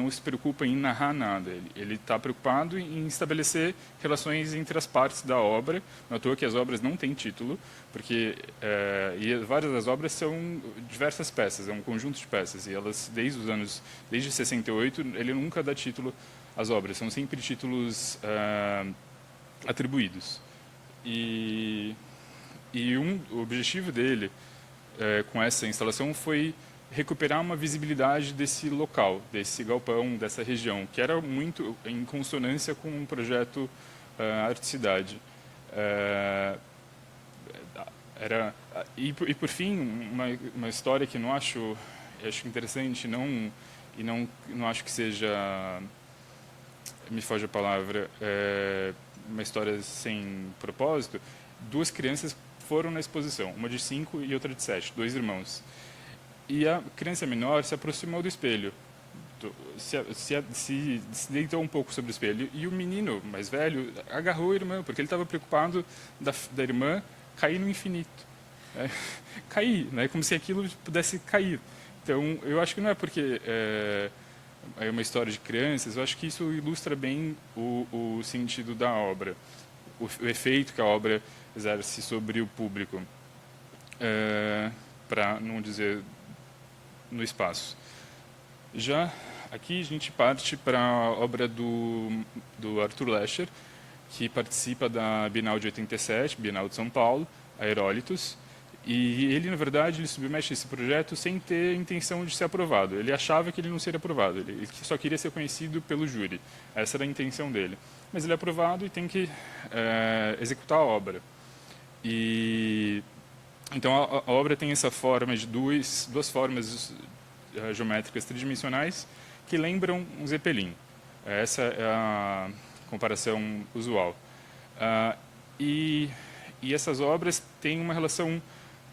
se preocupa em narrar nada. Ele está preocupado em estabelecer relações entre as partes da obra. Não é à toa que as obras não têm título, porque e várias das obras são diversas peças, é um conjunto de peças. E elas, desde 68, ele nunca dá título às obras. São sempre títulos atribuídos. E o objetivo dele com essa instalação foi recuperar uma visibilidade desse local, desse galpão, dessa região, que era muito em consonância com um projeto Arte Cidade. E por fim, uma história que eu acho interessante, não acho que seja, me foge a palavra, uma história sem propósito. 2 crianças foram na exposição, uma de 5 e outra de 7, 2 irmãos. E a criança menor se aproximou do espelho, se deitou um pouco sobre o espelho, e o menino mais velho agarrou a irmã, porque ele estava preocupado da irmã cair no infinito. Cair, né? Como se aquilo pudesse cair. Então, eu acho que não é porque é uma história de crianças, eu acho que isso ilustra bem o sentido da obra, o efeito que a obra exerce sobre o público, para não dizer no espaço. Já aqui a gente parte para a obra do Arthur Lescher, que participa da Bienal de 87, Bienal de São Paulo, Aerólitos, e ele, na verdade, ele submete esse projeto sem ter a intenção de ser aprovado. Ele achava que ele não seria aprovado, ele só queria ser conhecido pelo júri. Essa era a intenção dele. Mas ele é aprovado e tem que executar a obra. Então a obra tem essa forma de duas formas geométricas tridimensionais que lembram um zeppelin. Essa é a comparação usual. E essas obras têm uma relação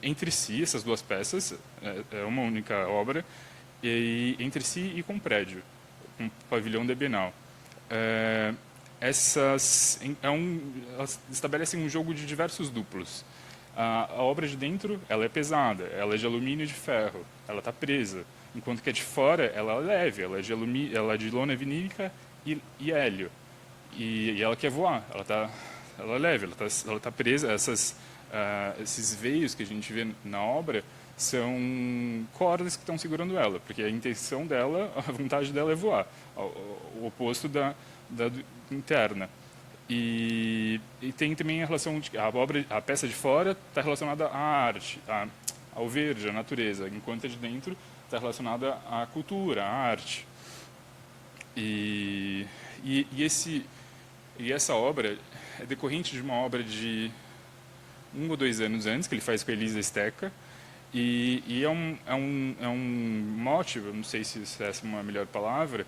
entre si, essas 2 peças, é uma única obra, entre si e com o prédio, com o pavilhão da Bienal. Elas estabelecem um jogo de diversos duplos. A obra de dentro, ela é pesada, ela é de alumínio e de ferro, ela está presa, enquanto que a de fora, ela é leve, ela é de lona vinílica e hélio. E ela quer voar, ela é leve, ela tá presa, esses veios que a gente vê na obra são cordas que estão segurando ela, porque a intenção dela, a vontade dela é voar, o oposto da interna. E tem também a relação de a peça de fora está relacionada à arte, ao verde, à natureza, enquanto a de dentro está relacionada à cultura, à arte. E essa obra é decorrente de uma obra de 1 ou 2 anos antes, que ele faz com a Elisa Steca, e é um mote, eu não sei se essa é uma melhor palavra,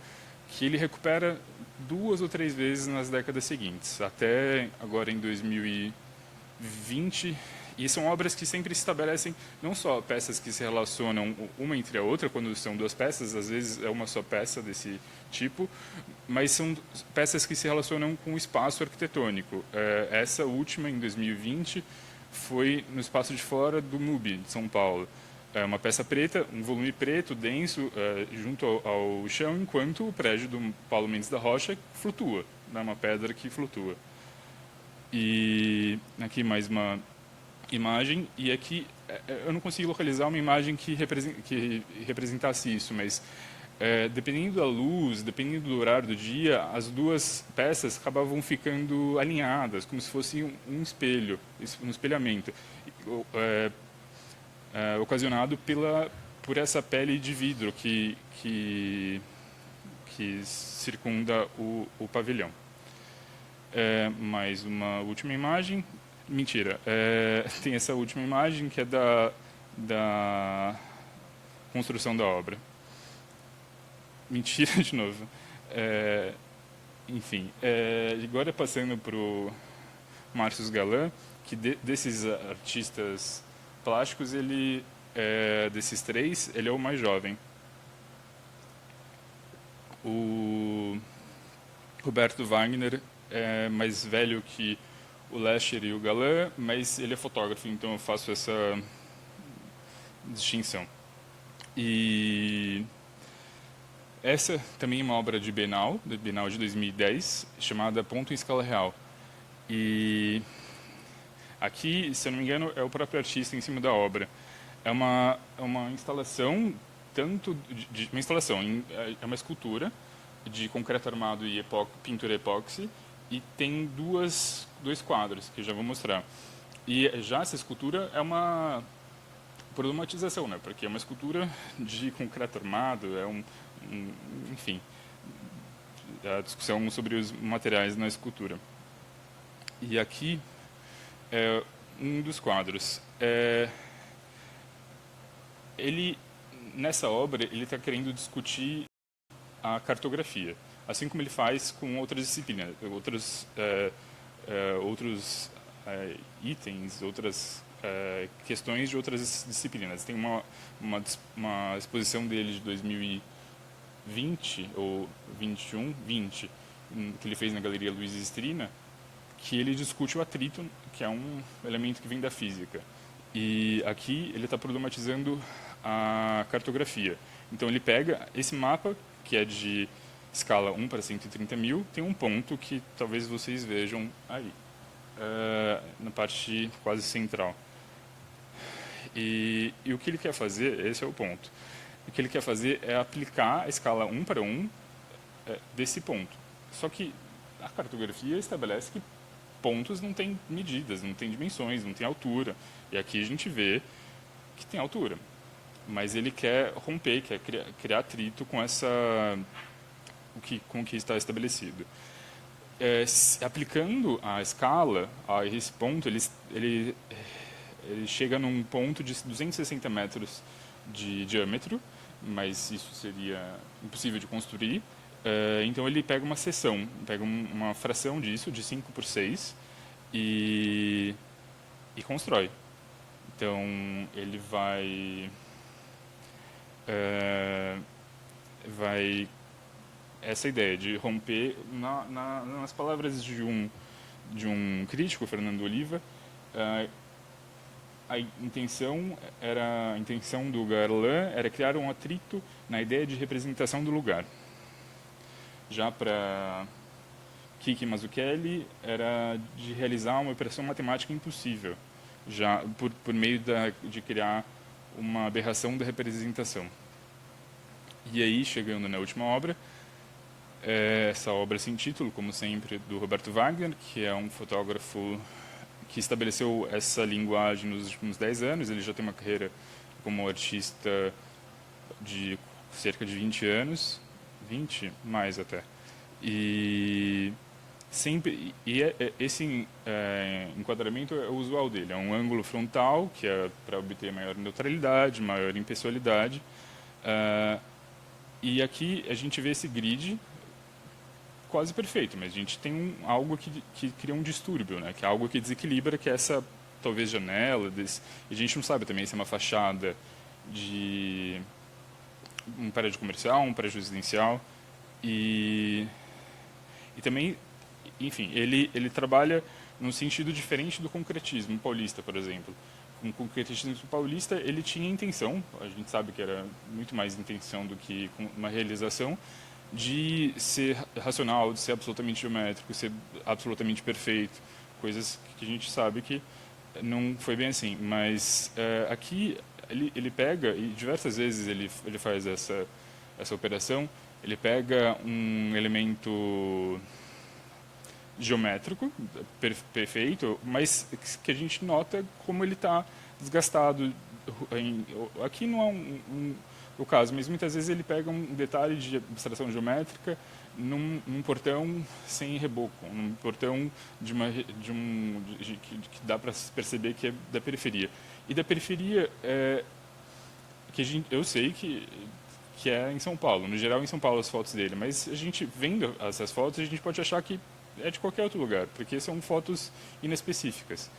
que ele recupera 2 ou 3 vezes nas décadas seguintes, até agora em 2020. E são obras que sempre se estabelecem, não só peças que se relacionam uma entre a outra, quando são 2 peças, às vezes é uma só peça desse tipo, mas são peças que se relacionam com o espaço arquitetônico. Essa última, em 2020, foi no espaço de fora do MUBI, de São Paulo. É uma peça preta, um volume preto, denso, junto ao chão, enquanto o prédio do Paulo Mendes da Rocha flutua, né, uma pedra que flutua. E aqui mais uma imagem, e aqui eu não consigo localizar uma imagem que representasse isso, mas dependendo da luz, dependendo do horário do dia, as 2 peças acabavam ficando alinhadas, como se fosse um espelho, um espelhamento, ocasionado por essa pele de vidro que circunda o pavilhão. Mais uma última imagem. Mentira, tem essa última imagem que é da construção da obra. Mentira de novo. Enfim, agora passando para o Márcio Galan, que desses artistas plásticos, ele desses 3, ele é o mais jovem. O Roberto Wagner é mais velho que o Lescher e o Galan, mas ele é fotógrafo, então eu faço essa distinção. E essa também é uma obra de Bienal de 2010, chamada Ponto em Escala Real. E aqui, se eu não me engano, é o próprio artista em cima da obra. É uma instalação, uma instalação, é uma escultura de concreto armado e pintura epóxi, e tem 2 quadros, que eu já vou mostrar. E já essa escultura é uma problematização, né? Porque é uma escultura de concreto armado, enfim, a discussão sobre os materiais na escultura. E aqui é um dos quadros. Nessa obra, ele está querendo discutir a cartografia, assim como ele faz com outras disciplinas, outros itens, outras questões de outras disciplinas. Tem uma exposição dele de 2020 ou 20, que ele fez na Galeria Luiz Estrina, que ele discute o atrito, que é um elemento que vem da física. E aqui ele está problematizando a cartografia. Então ele pega esse mapa, que é de escala 1 para 130 mil, tem um ponto que talvez vocês vejam aí, na parte quase central. E o que ele quer fazer, esse é o ponto, o que ele quer fazer é aplicar a escala 1 para 1 desse ponto. Só que a cartografia estabelece que pontos não têm medidas, não têm dimensões, não tem altura. E aqui a gente vê que tem altura. Mas ele quer romper, quer criar atrito com com o que está estabelecido. Aplicando a escala a esse ponto, ele chega num ponto de 260 metros de diâmetro, mas isso seria impossível de construir. Então ele pega uma seção, pega uma fração disso, de 5 por 6, e constrói. Então ele vai essa ideia de romper, nas palavras de um crítico, Fernando Oliva, a intenção do Garland era criar um atrito na ideia de representação do lugar. Já para Kiki Mazzucchelli era de realizar uma operação matemática impossível. já por meio de criar uma aberração da representação. E aí, chegando na última obra, essa obra sem título, como sempre, do Roberto Wagner, que é um fotógrafo que estabeleceu essa linguagem nos últimos 10 anos. Ele já tem uma carreira como artista de cerca de 20 anos, 20 mais até. E sempre esse enquadramento é o usual dele, é um ângulo frontal, que é para obter maior neutralidade, maior impessoalidade. E aqui a gente vê esse grid quase perfeito, mas a gente tem algo que cria um distúrbio, né? Que é algo que desequilibra, que é essa, talvez, janela. E a gente não sabe também se é uma fachada de um prédio comercial, um prédio residencial. E também, enfim, ele trabalha num sentido diferente do concretismo paulista, por exemplo. O concretismo paulista, ele tinha intenção, a gente sabe que era muito mais intenção do que uma realização, de ser racional, de ser absolutamente geométrico, ser absolutamente perfeito, coisas que a gente sabe que não foi bem assim. Mas aqui ele pega, e diversas vezes ele faz essa operação, ele pega um elemento geométrico, perfeito, mas que a gente nota como ele está desgastado. Aqui não é o caso, mas muitas vezes ele pega um detalhe de abstração geométrica num portão sem reboco, num portão que dá para perceber que é da periferia. E da periferia, eu sei que é em São Paulo, no geral em São Paulo as fotos dele, mas a gente vendo essas fotos, a gente pode achar que é de qualquer outro lugar, porque são fotos inespecíficas,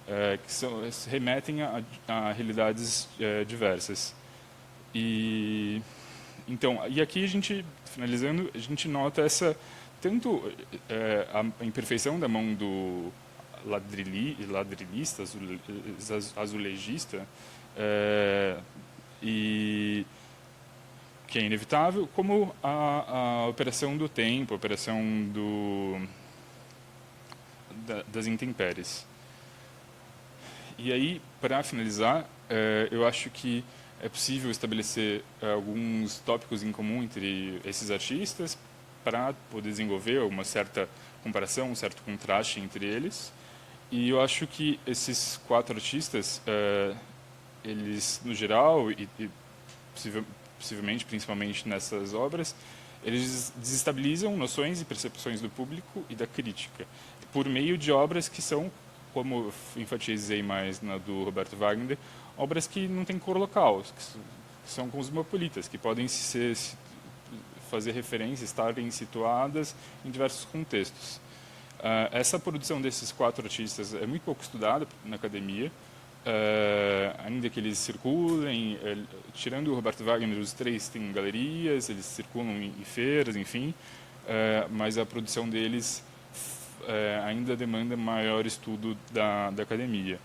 que remetem a realidades diversas. E aqui a gente, finalizando, a gente nota tanto a imperfeição da mão do ladrilhista, azulejista, e que é inevitável, como a operação do tempo, a operação das intempéries. E aí, para finalizar, eu acho que é possível estabelecer alguns tópicos em comum entre esses artistas para poder desenvolver uma certa comparação, um certo contraste entre eles. E eu acho que esses 4 artistas, eles, no geral, e possivelmente, principalmente nessas obras, eles desestabilizam noções e percepções do público e da crítica, por meio de obras que são, como eu enfatizei mais na do Roberto Wagner, obras que não têm cor local, que são cosmopolitas, que podem fazer referência, estarem situadas em diversos contextos. Essa produção desses 4 artistas é muito pouco estudada na academia, ainda que eles circulem, tirando o Roberto Wagner, os 3 têm galerias, eles circulam em feiras, enfim, mas a produção deles ainda demanda maior estudo da academia.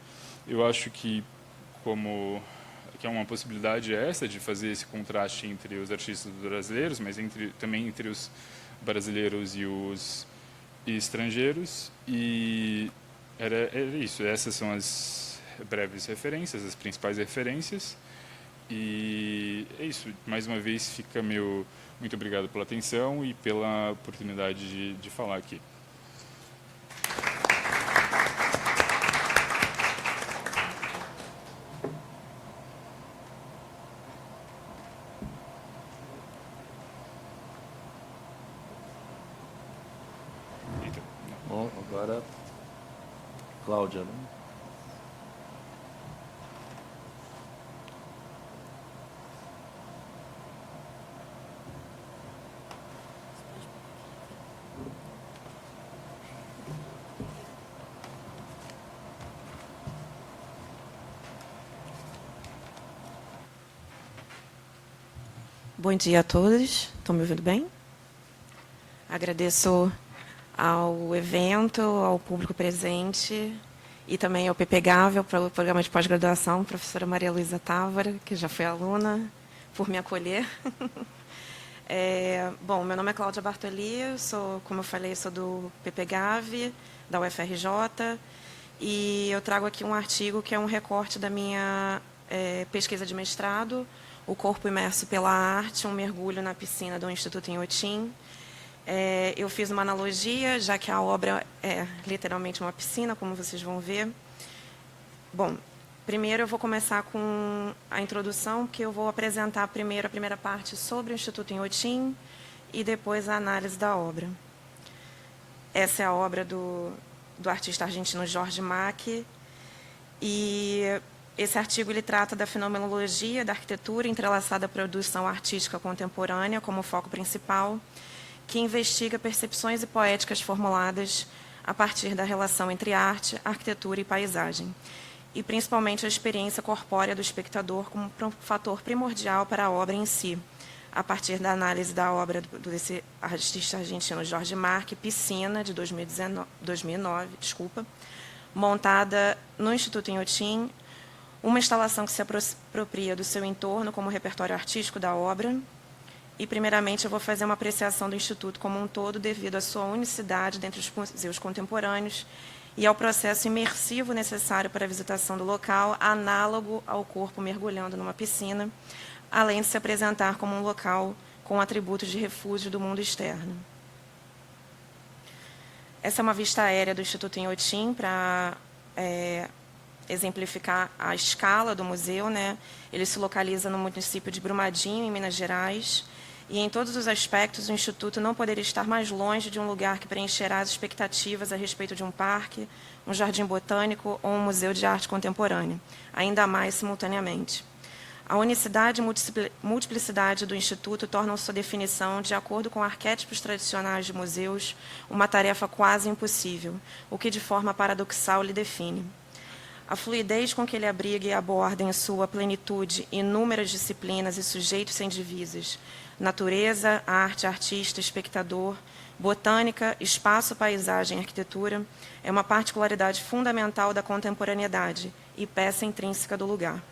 Eu acho que é uma possibilidade essa de fazer esse contraste entre os artistas brasileiros, mas também entre os brasileiros e os estrangeiros. E era isso. Essas são as breves referências, as principais referências. E é isso. Mais uma vez, fica muito obrigado pela atenção e pela oportunidade de falar aqui. Bom, agora, Cláudia, né? Bom dia a todos. Estão me ouvindo bem? Agradeço ao evento, ao público presente e também ao PPGAV, ao programa de pós-graduação, professora Maria Luísa Távora, que já foi aluna, por me acolher. Bom, meu nome é Cláudia Bartoli, como eu falei, sou do PPGAV, da UFRJ, e eu trago aqui um artigo que é um recorte da minha pesquisa de mestrado, O Corpo Imerso pela Arte, um mergulho na piscina do Instituto Inhotim. Eu fiz uma analogia, já que a obra é literalmente uma piscina, como vocês vão ver. Bom, primeiro eu vou começar com a introdução, que eu vou apresentar primeiro a primeira parte sobre o Instituto Inhotim e depois a análise da obra. Essa é a obra do artista argentino Jorge Mack, e esse artigo ele trata da fenomenologia da arquitetura entrelaçada à produção artística contemporânea como foco principal, que investiga percepções e poéticas formuladas a partir da relação entre arte, arquitetura e paisagem, e principalmente a experiência corpórea do espectador como fator primordial para a obra em si, a partir da análise da obra desse artista argentino Jorge Mack, Piscina, de 2009, montada no Instituto Inhotim, uma instalação que se apropria do seu entorno como repertório artístico da obra. E, primeiramente, eu vou fazer uma apreciação do Instituto como um todo, devido à sua unicidade dentre os museus contemporâneos e ao processo imersivo necessário para a visitação do local, análogo ao corpo mergulhando numa piscina, além de se apresentar como um local com atributos de refúgio do mundo externo. Essa é uma vista aérea do Instituto Inhotim para exemplificar a escala do museu, né? Ele se localiza no município de Brumadinho, em Minas Gerais, e em todos os aspectos o Instituto não poderia estar mais longe de um lugar que preencherá as expectativas a respeito de um parque, um jardim botânico ou um museu de arte contemporânea, ainda mais simultaneamente. A unicidade e multiplicidade do Instituto tornam sua definição, de acordo com arquétipos tradicionais de museus, uma tarefa quase impossível, o que de forma paradoxal lhe define. A fluidez com que ele abriga e aborda em sua plenitude inúmeras disciplinas e sujeitos sem divisas, natureza, arte, artista, espectador, botânica, espaço, paisagem, arquitetura, é uma particularidade fundamental da contemporaneidade e peça intrínseca do lugar.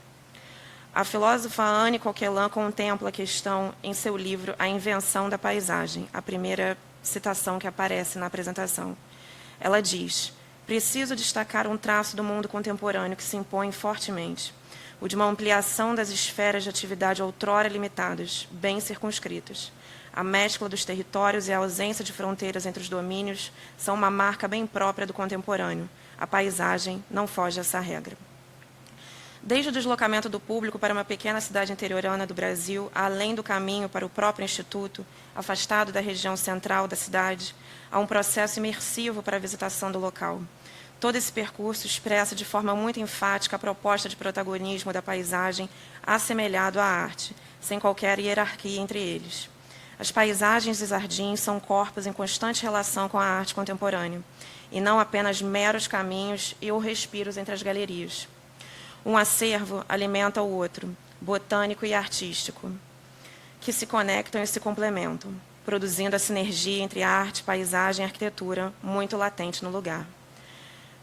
A filósofa Anne Coquelin contempla a questão em seu livro A Invenção da Paisagem, a primeira citação que aparece na apresentação. Ela diz: preciso destacar um traço do mundo contemporâneo que se impõe fortemente, o de uma ampliação das esferas de atividade outrora limitadas, bem circunscritas. A mescla dos territórios e a ausência de fronteiras entre os domínios são uma marca bem própria do contemporâneo. A paisagem não foge a essa regra. Desde o deslocamento do público para uma pequena cidade interiorana do Brasil, além do caminho para o próprio Instituto, afastado da região central da cidade, há um processo imersivo para a visitação do local. Todo esse percurso expressa de forma muito enfática a proposta de protagonismo da paisagem assemelhado à arte, sem qualquer hierarquia entre eles. As paisagens e jardins são corpos em constante relação com a arte contemporânea, e não apenas meros caminhos ou respiros entre as galerias. Um acervo alimenta o outro, botânico e artístico, que se conectam e se complementam, produzindo a sinergia entre arte, paisagem e arquitetura, muito latente no lugar.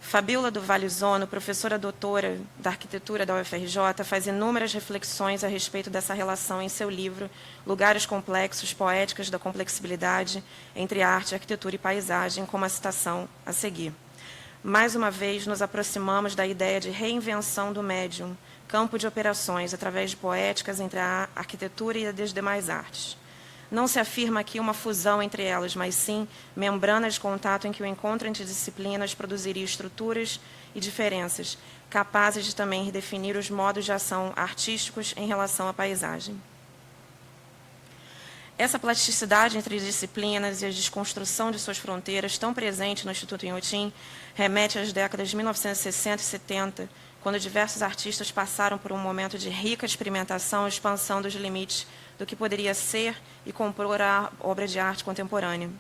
Fabíola do Vale Zono, professora doutora da arquitetura da UFRJ, faz inúmeras reflexões a respeito dessa relação em seu livro Lugares Complexos, Poéticas da Complexibilidade entre Arte, Arquitetura e Paisagem, com uma citação a seguir. Mais uma vez, nos aproximamos da ideia de reinvenção do médium, campo de operações, através de poéticas entre a arquitetura e as demais artes. Não se afirma aqui uma fusão entre elas, mas sim membranas de contato em que o encontro entre disciplinas produziria estruturas e diferenças, capazes de também redefinir os modos de ação artísticos em relação à paisagem. Essa plasticidade entre disciplinas e a desconstrução de suas fronteiras, tão presente no Instituto Inhotim, remete às décadas de 1960 e 70, quando diversos artistas passaram por um momento de rica experimentação e expansão dos limites do que poderia ser e compor a obra de arte contemporânea.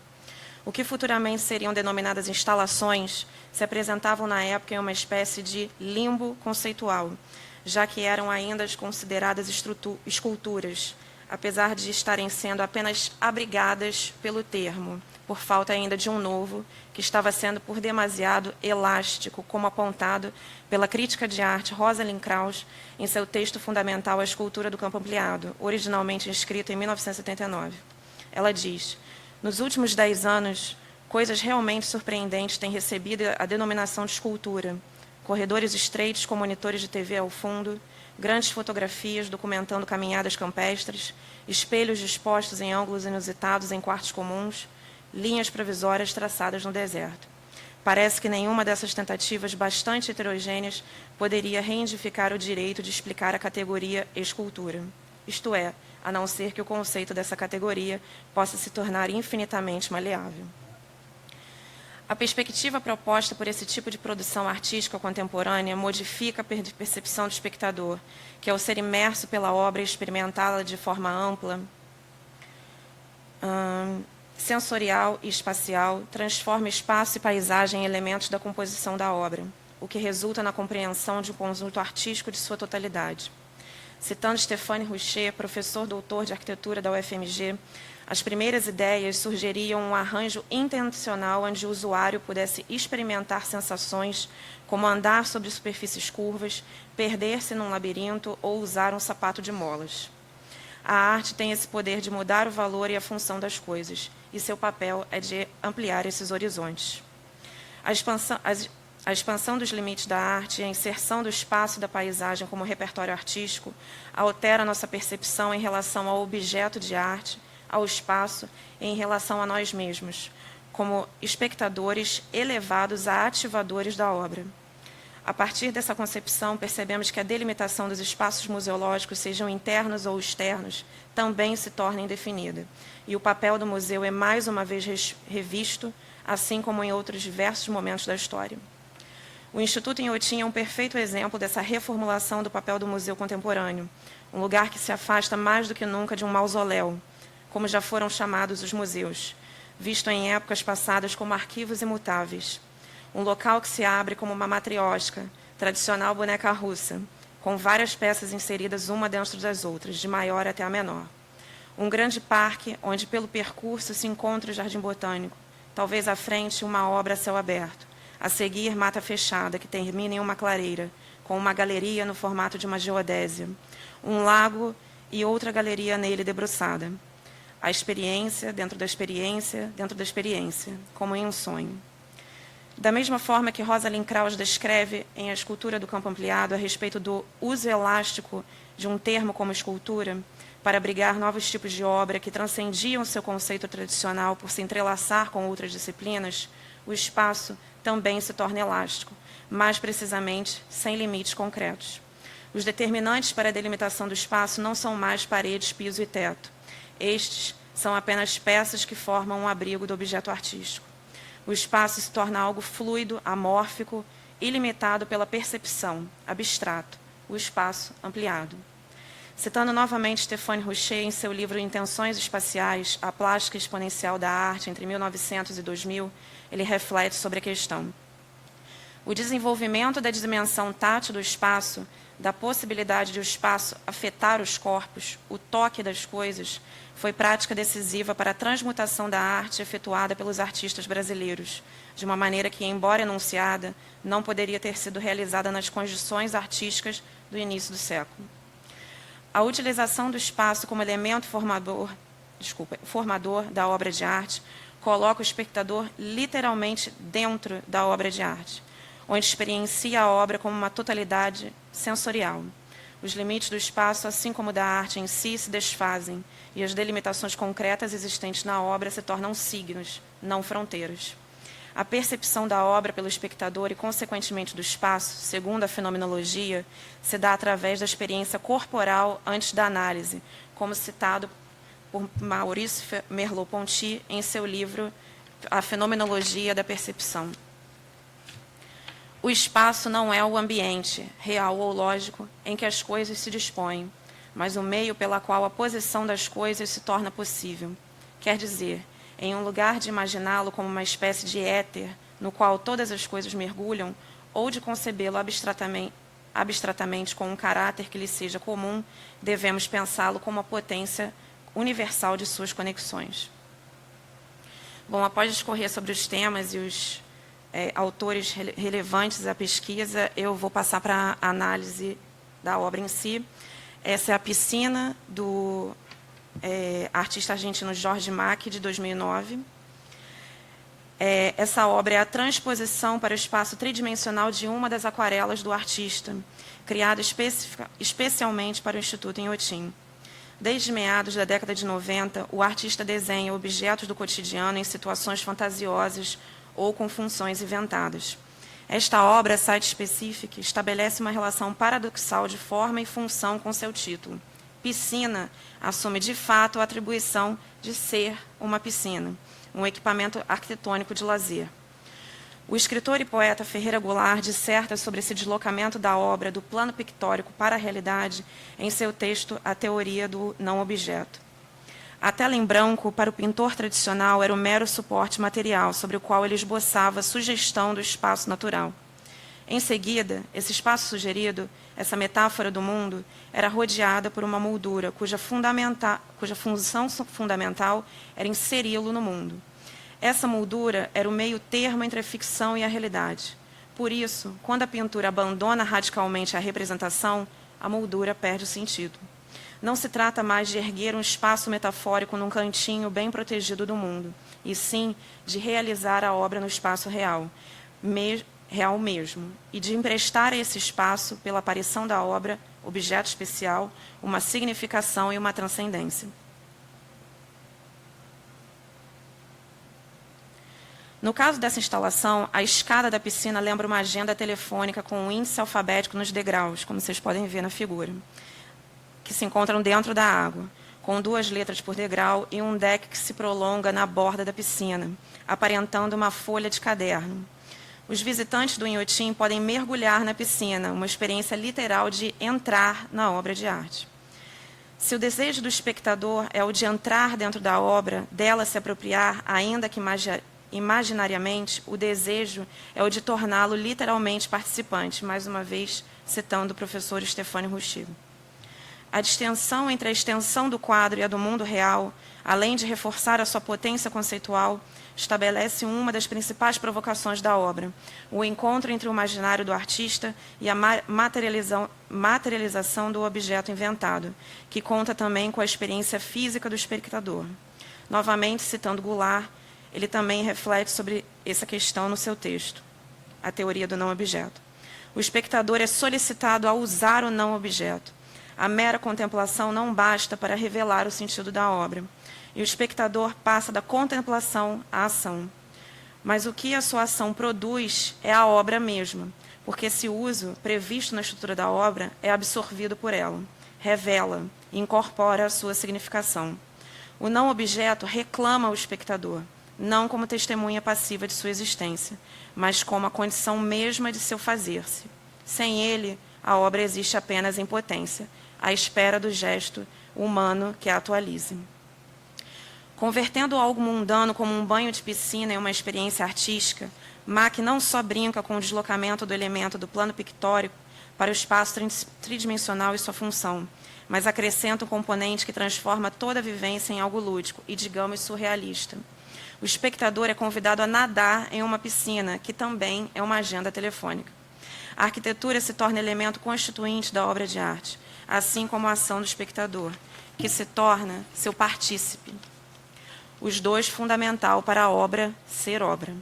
O que futuramente seriam denominadas instalações se apresentavam na época em uma espécie de limbo conceitual, já que eram ainda consideradas esculturas, apesar de estarem sendo apenas abrigadas pelo termo, por falta ainda de um novo, que estava sendo por demasiado elástico, como apontado pela crítica de arte Rosalind Krauss em seu texto fundamental A Escultura do Campo Ampliado, originalmente escrito em 1979. Ela diz: nos últimos 10 anos, coisas realmente surpreendentes têm recebido a denominação de escultura, corredores estreitos com monitores de TV ao fundo, grandes fotografias documentando caminhadas campestres, espelhos dispostos em ângulos inusitados em quartos comuns, linhas provisórias traçadas no deserto. Parece que nenhuma dessas tentativas bastante heterogêneas poderia reivindicar o direito de explicar a categoria escultura. Isto é, a não ser que o conceito dessa categoria possa se tornar infinitamente maleável. A perspectiva proposta por esse tipo de produção artística contemporânea modifica a percepção do espectador, que ao ser imerso pela obra e experimentá-la de forma ampla, sensorial e espacial, transforma espaço e paisagem em elementos da composição da obra, o que resulta na compreensão de um conjunto artístico de sua totalidade. Citando Stéphane Roucher, professor doutor de arquitetura da UFMG, as primeiras ideias sugeriam um arranjo intencional onde o usuário pudesse experimentar sensações como andar sobre superfícies curvas, perder-se num labirinto ou usar um sapato de molas. A arte tem esse poder de mudar o valor e a função das coisas, e seu papel é de ampliar esses horizontes. A expansão dos limites da arte e a inserção do espaço e da paisagem como repertório artístico altera nossa percepção em relação ao objeto de arte, ao espaço e em relação a nós mesmos, como espectadores elevados a ativadores da obra. A partir dessa concepção, percebemos que a delimitação dos espaços museológicos, sejam internos ou externos, também se torna indefinida, e o papel do museu é mais uma vez revisto, assim como em outros diversos momentos da história. O Instituto Inhotim é um perfeito exemplo dessa reformulação do papel do museu contemporâneo, um lugar que se afasta mais do que nunca de um mausoléu, como já foram chamados os museus, visto em épocas passadas como arquivos imutáveis. Um local que se abre como uma matriosca, tradicional boneca russa, com várias peças inseridas uma dentro das outras, de maior até a menor. Um grande parque, onde pelo percurso se encontra o jardim botânico, talvez à frente uma obra a céu aberto, a seguir mata fechada, que termina em uma clareira, com uma galeria no formato de uma geodésia, um lago e outra galeria nele debruçada. A experiência, dentro da experiência, dentro da experiência, como em um sonho. Da mesma forma que Rosalind Krauss descreve em A Escultura do Campo Ampliado a respeito do uso elástico de um termo como escultura para abrigar novos tipos de obra que transcendiam seu conceito tradicional por se entrelaçar com outras disciplinas, o espaço também se torna elástico, mais precisamente, sem limites concretos. Os determinantes para a delimitação do espaço não são mais paredes, piso e teto. Estes são apenas peças que formam um abrigo do objeto artístico. O espaço se torna algo fluido, amórfico, ilimitado pela percepção, abstrato, o espaço ampliado. Citando novamente Stéphane Roucher em seu livro Intenções Espaciais, a plástica exponencial da arte entre 1900 e 2000, ele reflete sobre a questão. O desenvolvimento da dimensão tátil do espaço, da possibilidade de o espaço afetar os corpos, o toque das coisas, foi prática decisiva para a transmutação da arte efetuada pelos artistas brasileiros, de uma maneira que, embora enunciada, não poderia ter sido realizada nas condições artísticas do início do século. A utilização do espaço como elemento formador da obra de arte coloca o espectador literalmente dentro da obra de arte, onde experiencia a obra como uma totalidade sensorial. Os limites do espaço, assim como da arte em si, se desfazem, e as delimitações concretas existentes na obra se tornam signos, não fronteiras. A percepção da obra pelo espectador e, consequentemente, do espaço, segundo a fenomenologia, se dá através da experiência corporal antes da análise, como citado por Maurice Merleau-Ponty em seu livro A Fenomenologia da Percepção. O espaço não é o ambiente, real ou lógico, em que as coisas se dispõem, mas o meio pela qual a posição das coisas se torna possível. Quer dizer, em um lugar de imaginá-lo como uma espécie de éter, no qual todas as coisas mergulham, ou de concebê-lo abstratamente com um caráter que lhe seja comum, devemos pensá-lo como a potência universal de suas conexões. Bom, após discorrer sobre os temas e os autores relevantes à pesquisa, eu vou passar para a análise da obra em si. Essa é a Piscina, do artista argentino Jorge Macchi, de 2009. Essa obra é a transposição para o espaço tridimensional de uma das aquarelas do artista, criada especialmente para o Instituto Inhotim. Desde meados da década de 90, o artista desenha objetos do cotidiano em situações fantasiosas ou com funções inventadas. Esta obra, Site Specific, estabelece uma relação paradoxal de forma e função com seu título. Piscina assume de fato a atribuição de ser uma piscina, um equipamento arquitetônico de lazer. O escritor e poeta Ferreira Goulart disserta sobre esse deslocamento da obra do plano pictórico para a realidade em seu texto A Teoria do Não-Objeto. A tela em branco, para o pintor tradicional, era o mero suporte material sobre o qual ele esboçava a sugestão do espaço natural. Em seguida, esse espaço sugerido, essa metáfora do mundo, era rodeada por uma moldura cuja função fundamental era inseri-lo no mundo. Essa moldura era o meio termo entre a ficção e a realidade. Por isso, quando a pintura abandona radicalmente a representação, a moldura perde o sentido. Não se trata mais de erguer um espaço metafórico num cantinho bem protegido do mundo, e sim de realizar a obra no espaço real mesmo, e de emprestar a esse espaço, pela aparição da obra, objeto especial, uma significação e uma transcendência. No caso dessa instalação, a escada da piscina lembra uma agenda telefônica com um índice alfabético nos degraus, como vocês podem ver na figura, que se encontram dentro da água, com 2 letras por degrau e um deck que se prolonga na borda da piscina, aparentando uma folha de caderno. Os visitantes do Inhotim podem mergulhar na piscina, uma experiência literal de entrar na obra de arte. Se o desejo do espectador é o de entrar dentro da obra, dela se apropriar, ainda que imaginariamente, o desejo é o de torná-lo literalmente participante, mais uma vez citando o professor Stefano Rustigo. A distensão entre a extensão do quadro e a do mundo real, além de reforçar a sua potência conceitual, estabelece uma das principais provocações da obra, o encontro entre o imaginário do artista e a materialização do objeto inventado, que conta também com a experiência física do espectador. Novamente, citando Goulart, ele também reflete sobre essa questão no seu texto, A Teoria do Não-Objeto. O espectador é solicitado a usar o não-objeto. A mera contemplação não basta para revelar o sentido da obra, e o espectador passa da contemplação à ação. Mas o que a sua ação produz é a obra mesma, porque esse uso, previsto na estrutura da obra, é absorvido por ela, revela e incorpora a sua significação. O não-objeto reclama o espectador, não como testemunha passiva de sua existência, mas como a condição mesma de seu fazer-se. Sem ele, a obra existe apenas em potência, à espera do gesto humano que a atualize. Convertendo algo mundano como um banho de piscina em uma experiência artística, Mack não só brinca com o deslocamento do elemento do plano pictórico para o espaço tridimensional e sua função, mas acrescenta um componente que transforma toda a vivência em algo lúdico e, digamos, surrealista. O espectador é convidado a nadar em uma piscina, que também é uma agenda telefônica. A arquitetura se torna elemento constituinte da obra de arte, assim como a ação do espectador, que se torna seu partícipe. Os dois fundamental para a obra ser obra.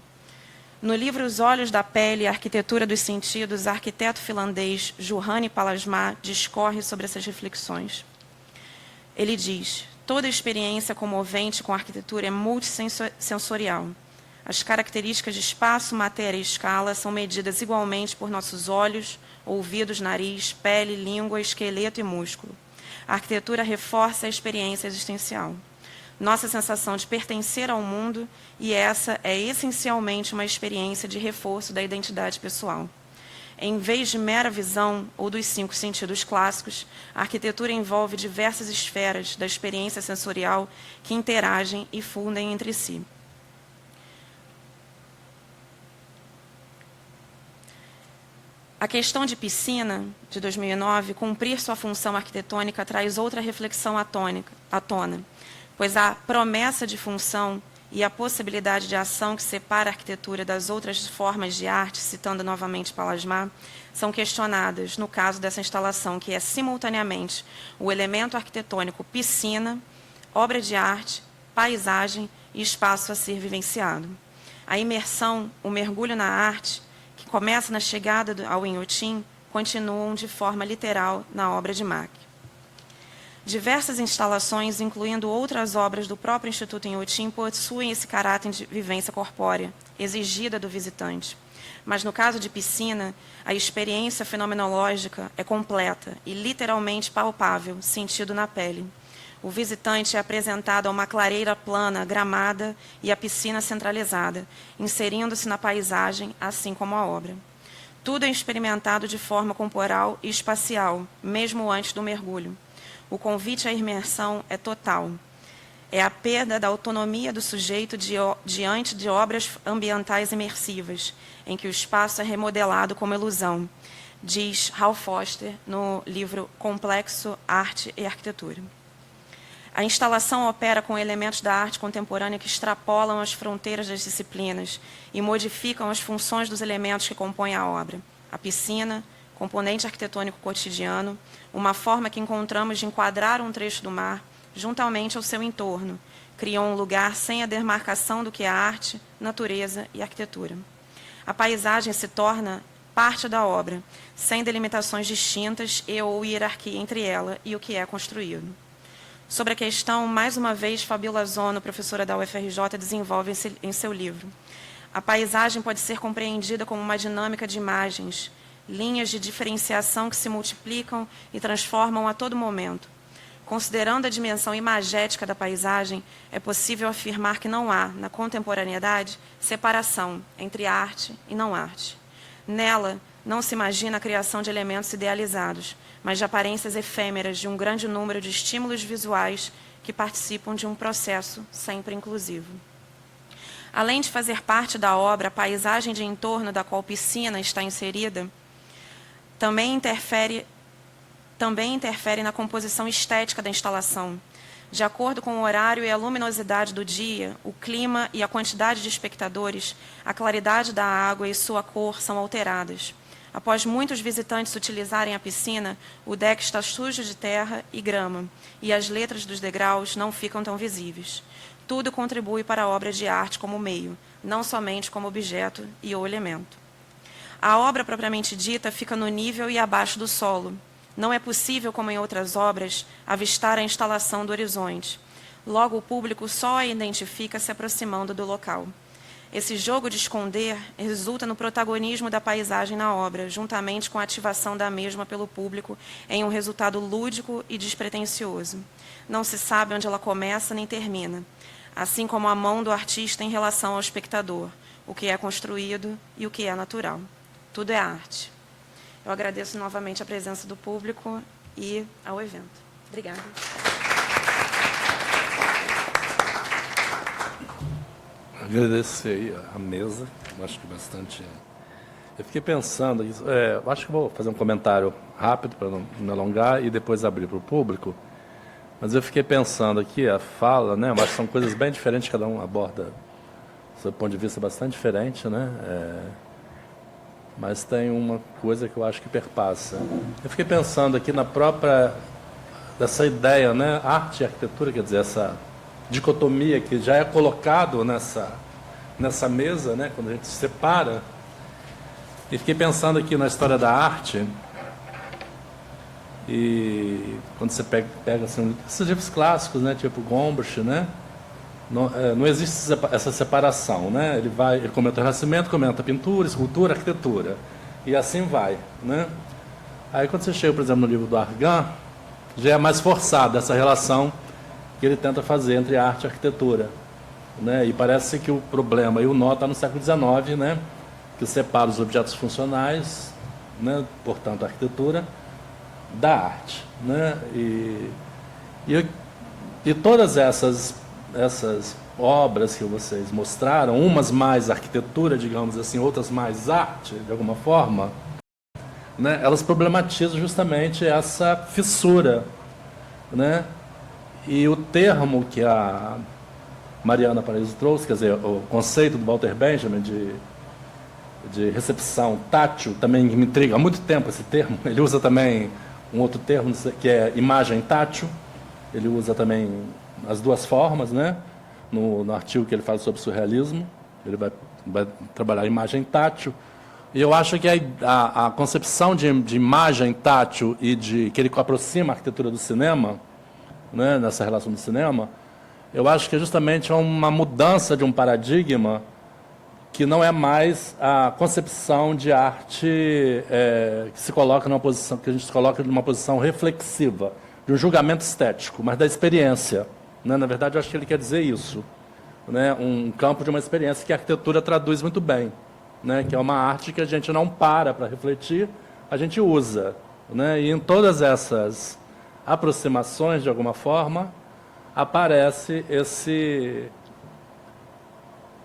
No livro Os Olhos da Pele e a Arquitetura dos Sentidos, o arquiteto finlandês Juhani Pallasmaa discorre sobre essas reflexões. Ele diz: toda experiência comovente com a arquitetura é multissensorial. As características de espaço, matéria e escala são medidas igualmente por nossos olhos, ouvidos, nariz, pele, língua, esqueleto e músculo. A arquitetura reforça a experiência existencial. Nossa sensação de pertencer ao mundo, e essa é essencialmente uma experiência de reforço da identidade pessoal. Em vez de mera visão ou dos 5 sentidos clássicos, a arquitetura envolve diversas esferas da experiência sensorial que interagem e fundem entre si. A questão de piscina, de 2009, cumprir sua função arquitetônica traz outra reflexão à tona, pois a promessa de função e a possibilidade de ação que separa a arquitetura das outras formas de arte, citando novamente Pallasmaa, são questionadas no caso dessa instalação, que é simultaneamente o elemento arquitetônico piscina, obra de arte, paisagem e espaço a ser vivenciado. A imersão, o mergulho na arte, que começa na chegada ao Inhotim, continuam de forma literal na obra de Mack. Diversas instalações, incluindo outras obras do próprio Instituto Inhotim, possuem esse caráter de vivência corpórea, exigida do visitante. Mas, no caso de Piscina, a experiência fenomenológica é completa e literalmente palpável, sentido na pele. O visitante é apresentado a uma clareira plana, gramada e a piscina centralizada, inserindo-se na paisagem, assim como a obra. Tudo é experimentado de forma corporal e espacial, mesmo antes do mergulho. O convite à imersão é total. É a perda da autonomia do sujeito diante de obras ambientais imersivas, em que o espaço é remodelado como ilusão, diz Hal Foster no livro Complexo, Arte e Arquitetura. A instalação opera com elementos da arte contemporânea que extrapolam as fronteiras das disciplinas e modificam as funções dos elementos que compõem a obra. A piscina, componente arquitetônico cotidiano, uma forma que encontramos de enquadrar um trecho do mar juntamente ao seu entorno, criam um lugar sem a demarcação do que é arte, natureza e arquitetura. A paisagem se torna parte da obra, sem delimitações distintas e ou hierarquia entre ela e o que é construído. Sobre a questão, mais uma vez, Fabiola Zono, professora da UFRJ, desenvolve em seu livro. A paisagem pode ser compreendida como uma dinâmica de imagens, linhas de diferenciação que se multiplicam e transformam a todo momento. Considerando a dimensão imagética da paisagem, é possível afirmar que não há, na contemporaneidade, separação entre arte e não arte. Nela, não se imagina a criação de elementos idealizados, mas de aparências efêmeras de um grande número de estímulos visuais que participam de um processo sempre inclusivo. Além de fazer parte da obra, a paisagem de entorno da qual Piscina está inserida também interfere na composição estética da instalação. De acordo com o horário e a luminosidade do dia, o clima e a quantidade de espectadores, a claridade da água e sua cor são alteradas. Após muitos visitantes utilizarem a piscina, o deck está sujo de terra e grama, e as letras dos degraus não ficam tão visíveis. Tudo contribui para a obra de arte como meio, não somente como objeto e ou elemento. A obra propriamente dita fica no nível e abaixo do solo. Não é possível, como em outras obras, avistar a instalação do horizonte. Logo, o público só a identifica se aproximando do local. Esse jogo de esconder resulta no protagonismo da paisagem na obra, juntamente com a ativação da mesma pelo público em um resultado lúdico e despretensioso. Não se sabe onde ela começa nem termina, assim como a mão do artista em relação ao espectador, o que é construído e o que é natural. Tudo é arte. Eu agradeço novamente a presença do público e ao evento. Obrigada. Agradecer aí a mesa, acho que bastante. Eu fiquei pensando, acho que vou fazer um comentário rápido para não me alongar e depois abrir para o público. Mas eu fiquei pensando aqui, a fala, né? Acho que são coisas bem diferentes, cada um aborda do seu ponto de vista bastante diferente, né? Mas tem uma coisa que eu acho que perpassa. Eu fiquei pensando aqui na própria dessa ideia, né? Arte e arquitetura, quer dizer, essa dicotomia que já é colocado nessa mesa, né, quando a gente se separa. E fiquei pensando aqui na história da arte, e quando você pega assim, esses livros clássicos, né, tipo Gombrich, né, não existe essa separação, né? Ele comenta o Renascimento, comenta pintura, escultura, arquitetura, e assim vai, né? Aí quando você chega, por exemplo, no livro do Argan, já é mais forçada essa relação que ele tenta fazer entre arte e arquitetura, né? E parece que o problema e o nó está no século XIX, né? Que separa os objetos funcionais, né? Portanto, a arquitetura, da arte, né? E todas essas obras que vocês mostraram, umas mais arquitetura, digamos assim, outras mais arte, de alguma forma, né? Elas problematizam justamente essa fissura, né? E o termo que a Mariana Paraíso trouxe, quer dizer, o conceito do Walter Benjamin de recepção tátil, também me intriga há muito tempo esse termo. Ele usa também um outro termo, que é imagem tátil. Ele usa também as duas formas, né? No artigo que ele fala sobre surrealismo, ele vai vai trabalhar imagem tátil. E eu acho que a concepção de imagem tátil e que ele aproxima a arquitetura do cinema, né, nessa relação do cinema, eu acho que é justamente uma mudança de um paradigma que não é mais a concepção de arte que se coloca numa posição, que a gente se coloca numa posição reflexiva, de um julgamento estético, mas da experiência, né? Na verdade, eu acho que ele quer dizer isso, né? Um campo de uma experiência que a arquitetura traduz muito bem, né? Que é uma arte que a gente não para refletir, a gente usa, né? E em todas essas aproximações, de alguma forma, aparece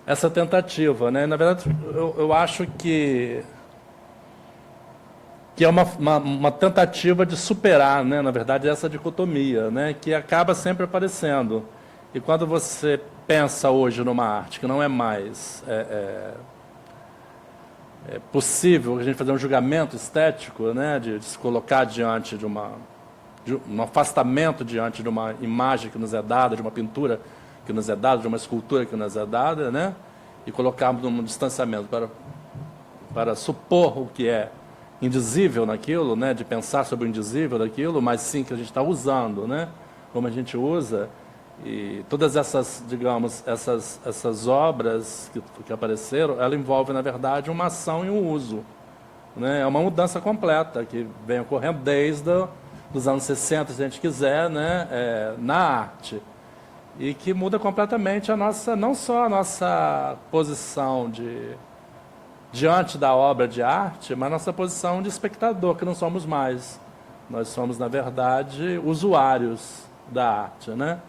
essa tentativa, né? Na verdade, eu acho que é uma tentativa de superar, né, na verdade, essa dicotomia, né, que acaba sempre aparecendo. E quando você pensa hoje numa arte que não é mais possível a gente fazer um julgamento estético, né, de se colocar diante de um afastamento diante de uma imagem que nos é dada, de uma pintura que nos é dada, de uma escultura que nos é dada, né, e colocarmos num distanciamento para supor o que é indizível naquilo, né, de pensar sobre o indizível daquilo, mas sim que a gente está usando, né, como a gente usa. E todas essas, digamos, essas obras que apareceram, ela envolve, na verdade, uma ação e um uso, né? É uma mudança completa que vem ocorrendo desde os anos 60, se a gente quiser, né, na arte, e que muda completamente a nossa, não só a nossa posição diante da obra de arte, mas a nossa posição de espectador, que não somos mais. Nós somos, na verdade, usuários da arte, né?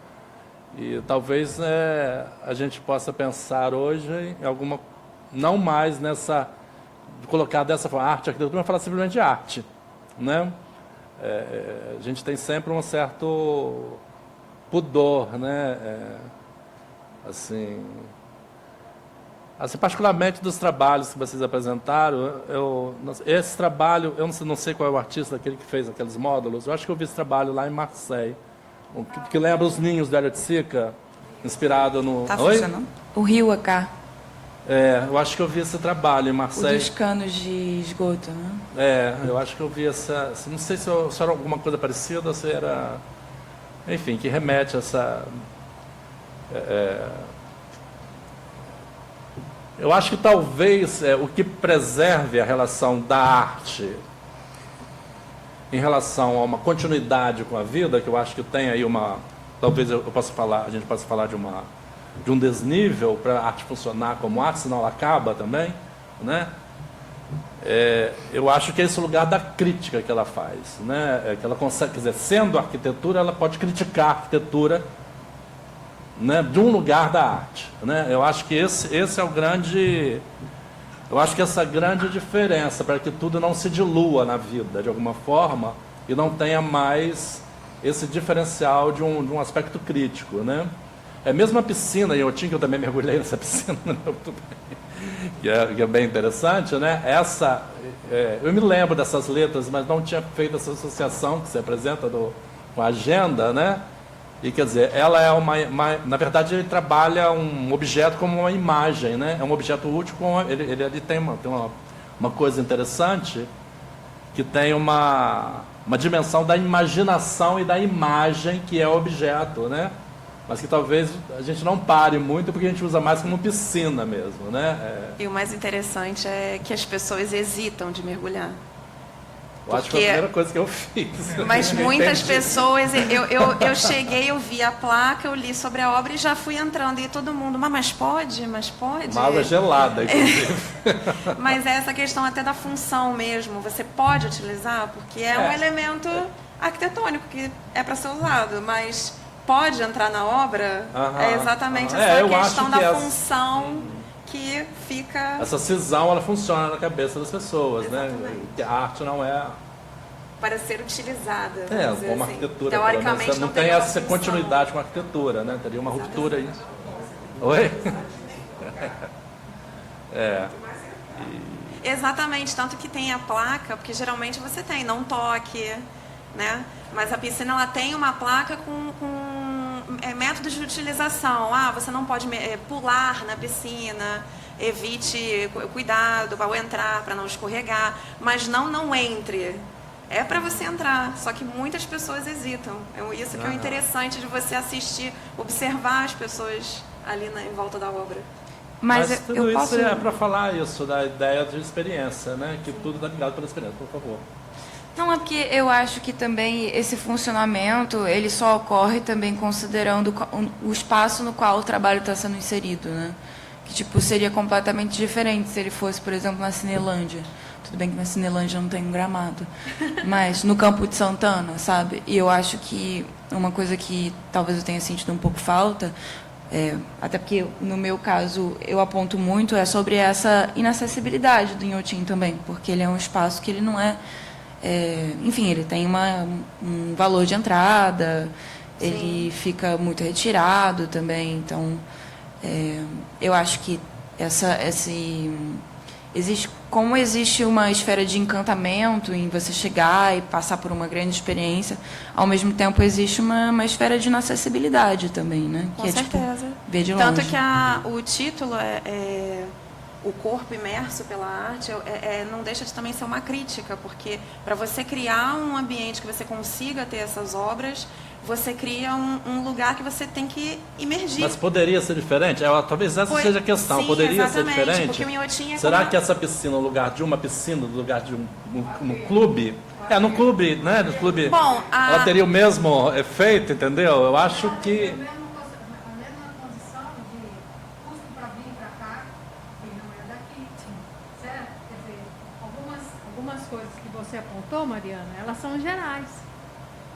E talvez a gente possa pensar hoje em alguma, não mais colocar dessa forma, arte, arquitetura, mas falar simplesmente de arte, né? A gente tem sempre um certo pudor, né? Assim, particularmente dos trabalhos que vocês apresentaram, esse trabalho, eu não sei qual é o artista, aquele que fez aqueles módulos, eu acho que eu vi esse trabalho lá em Marseille, que lembra os ninhos da Sica, inspirado no... Está funcionando? O Rio AK. Eu acho que eu vi esse trabalho em Marseille. O dos canos de esgoto, né? Eu acho que eu vi essa... Não sei se era alguma coisa parecida ou se era... Enfim, que remete a essa... Eu acho que talvez o que preserve a relação da arte em relação a uma continuidade com a vida, que eu acho que tem aí talvez a gente possa falar de um desnível para a arte funcionar como arte, senão ela acaba também, né? Eu acho que é esse lugar da crítica que ela faz, né? Que ela consegue, quer dizer, sendo arquitetura, ela pode criticar a arquitetura, né, de um lugar da arte, né? Eu acho que esse é o grande... Eu acho que essa grande diferença, para que tudo não se dilua na vida, de alguma forma, e não tenha mais esse diferencial de um aspecto crítico, né? Mesmo a piscina, e que eu também mergulhei nessa piscina, que é bem interessante, né? Eu me lembro dessas letras, mas não tinha feito essa associação que se apresenta com a agenda, né? E quer dizer, ela na verdade, ele trabalha um objeto como uma imagem, né? É um objeto útil, ele tem uma coisa interessante, que tem uma dimensão da imaginação e da imagem que é o objeto, né? Mas que talvez a gente não pare muito, porque a gente usa mais como piscina mesmo, né? E o mais interessante é que as pessoas hesitam de mergulhar. Eu acho que foi a primeira coisa que eu fiz. Mas muitas pessoas, eu cheguei, eu vi a placa, eu li sobre a obra e já fui entrando. E todo mundo, mas pode? Uma água gelada, inclusive. Mas é essa questão até da função mesmo. Você pode utilizar, porque é um elemento arquitetônico que é para ser usado, mas pode entrar na obra? É exatamente essa questão da função que fica... Essa cisão, ela funciona na cabeça das pessoas, exatamente, né? Que a arte não é... para ser utilizada. Como assim, arquitetura. Teoricamente não tem essa continuidade com a arquitetura, né? Teria uma ruptura aí. Oi? Exatamente, tanto que tem a placa, porque geralmente você tem, não toque, né? Mas a piscina, ela tem uma placa com métodos de utilização. Você não pode pular na piscina, evite, cuidado ao entrar para não escorregar, mas não entre. É para você entrar, só que muitas pessoas hesitam. Isso que é o interessante de você assistir, observar as pessoas ali em volta da obra. Mas tudo isso é para falar isso, da ideia de experiência, né? Que tudo está ligado pela experiência, por favor. Não, é porque eu acho que também esse funcionamento, ele só ocorre também considerando o espaço no qual o trabalho está sendo inserido, né? Que, tipo, seria completamente diferente se ele fosse, por exemplo, na Cinelândia. Tudo bem que na Cinelândia não tem um gramado, mas no Campo de Santana, sabe? E eu acho que uma coisa que talvez eu tenha sentido um pouco falta, até porque no meu caso eu aponto muito, é sobre essa inacessibilidade do Inhotim também, porque ele é um espaço que ele não enfim, ele tem um valor de entrada, Sim. Ele fica muito retirado também, então eu acho que como existe uma esfera de encantamento em você chegar e passar por uma grande experiência, ao mesmo tempo existe uma esfera de inacessibilidade também, né? Com que certeza. Tipo, ver de Tanto longe. que o título o corpo imerso pela arte não deixa de também ser uma crítica, porque para você criar um ambiente que você consiga ter essas obras, você cria um lugar que você tem que imergir. Mas poderia ser diferente? Talvez essa seja a questão. Sim, poderia exatamente, ser diferente? porque o Inhotim Será que essa piscina, no lugar de uma piscina, no lugar de um clube... no clube, né? No clube, Bom, ela teria o mesmo efeito, entendeu? Eu acho que... Você apontou, Mariana, elas são gerais.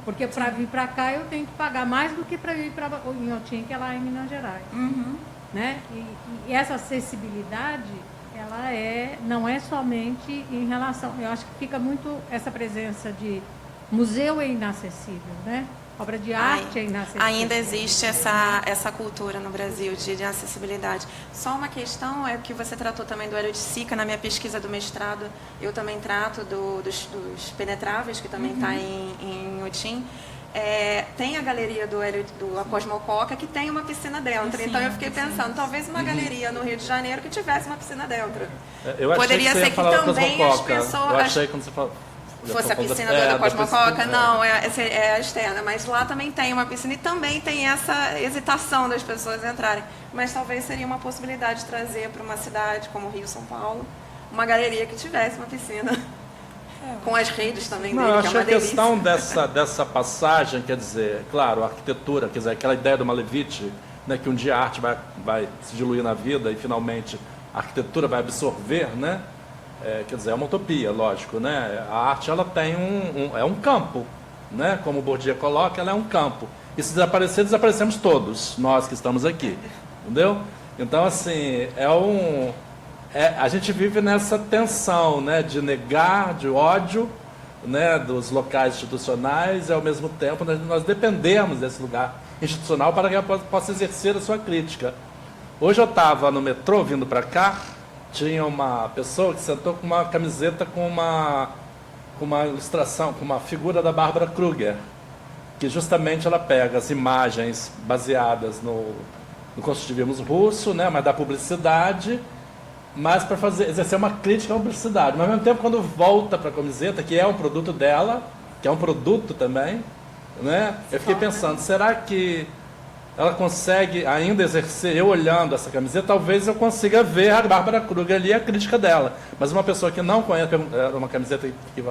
Porque para vir para cá eu tenho que pagar mais do que para vir para o Inhotim, que é lá em Minas Gerais. Uhum. Né? E essa acessibilidade, ela não é somente em relação... Eu acho que fica muito essa presença de museu é inacessível, né? Obra de arte é inacessível. Ainda existe essa cultura no Brasil de acessibilidade. Só uma questão é que você tratou também do Hélio de Sica, na minha pesquisa do mestrado, eu também trato dos penetráveis, que também está em Inhotim. Tem a galeria do Cosmococa, que tem uma piscina dentro. Sim, então eu fiquei pensando, talvez uma galeria no Rio de Janeiro que tivesse uma piscina dentro. Eu achei Poderia que você ser ia falar que também da as Cosmococa. pessoas... Eu achei quando você falou... Fosse a piscina da Cosmococa? Não, é a externa. Mas lá também tem uma piscina e também tem essa hesitação das pessoas entrarem. Mas talvez seria uma possibilidade de trazer para uma cidade como Rio, São Paulo, uma galeria que tivesse uma piscina. Com as redes também Não, dele, eu que é acho uma que a questão delícia. dessa passagem, quer dizer, claro, a arquitetura, quer dizer, aquela ideia do Malevich, né, que um dia a arte vai se diluir na vida e finalmente a arquitetura vai absorver, né? Quer dizer, é uma utopia, lógico, né? A arte, ela tem um campo, né? Como o Bourdieu coloca, ela é um campo. E se desaparecer, desaparecemos todos, nós que estamos aqui, entendeu? Então, assim, a gente vive nessa tensão, né? De negar, de ódio, né? Dos locais institucionais e, ao mesmo tempo, nós dependemos desse lugar institucional para que ela possa exercer a sua crítica. Hoje eu estava no metrô, vindo para cá, tinha uma pessoa que sentou com uma camiseta com uma ilustração, com uma figura da Bárbara Kruger, que justamente ela pega as imagens baseadas no construtivismo russo, né, mas da publicidade, mas para exercer uma crítica à publicidade. Mas, ao mesmo tempo, quando volta para a camiseta, que é um produto dela, que é um produto também, né, eu fiquei pensando, será que ela consegue ainda exercer, eu olhando essa camiseta, talvez eu consiga ver a Bárbara Kruger ali, a crítica dela. Mas uma pessoa que não conhece, uma camiseta que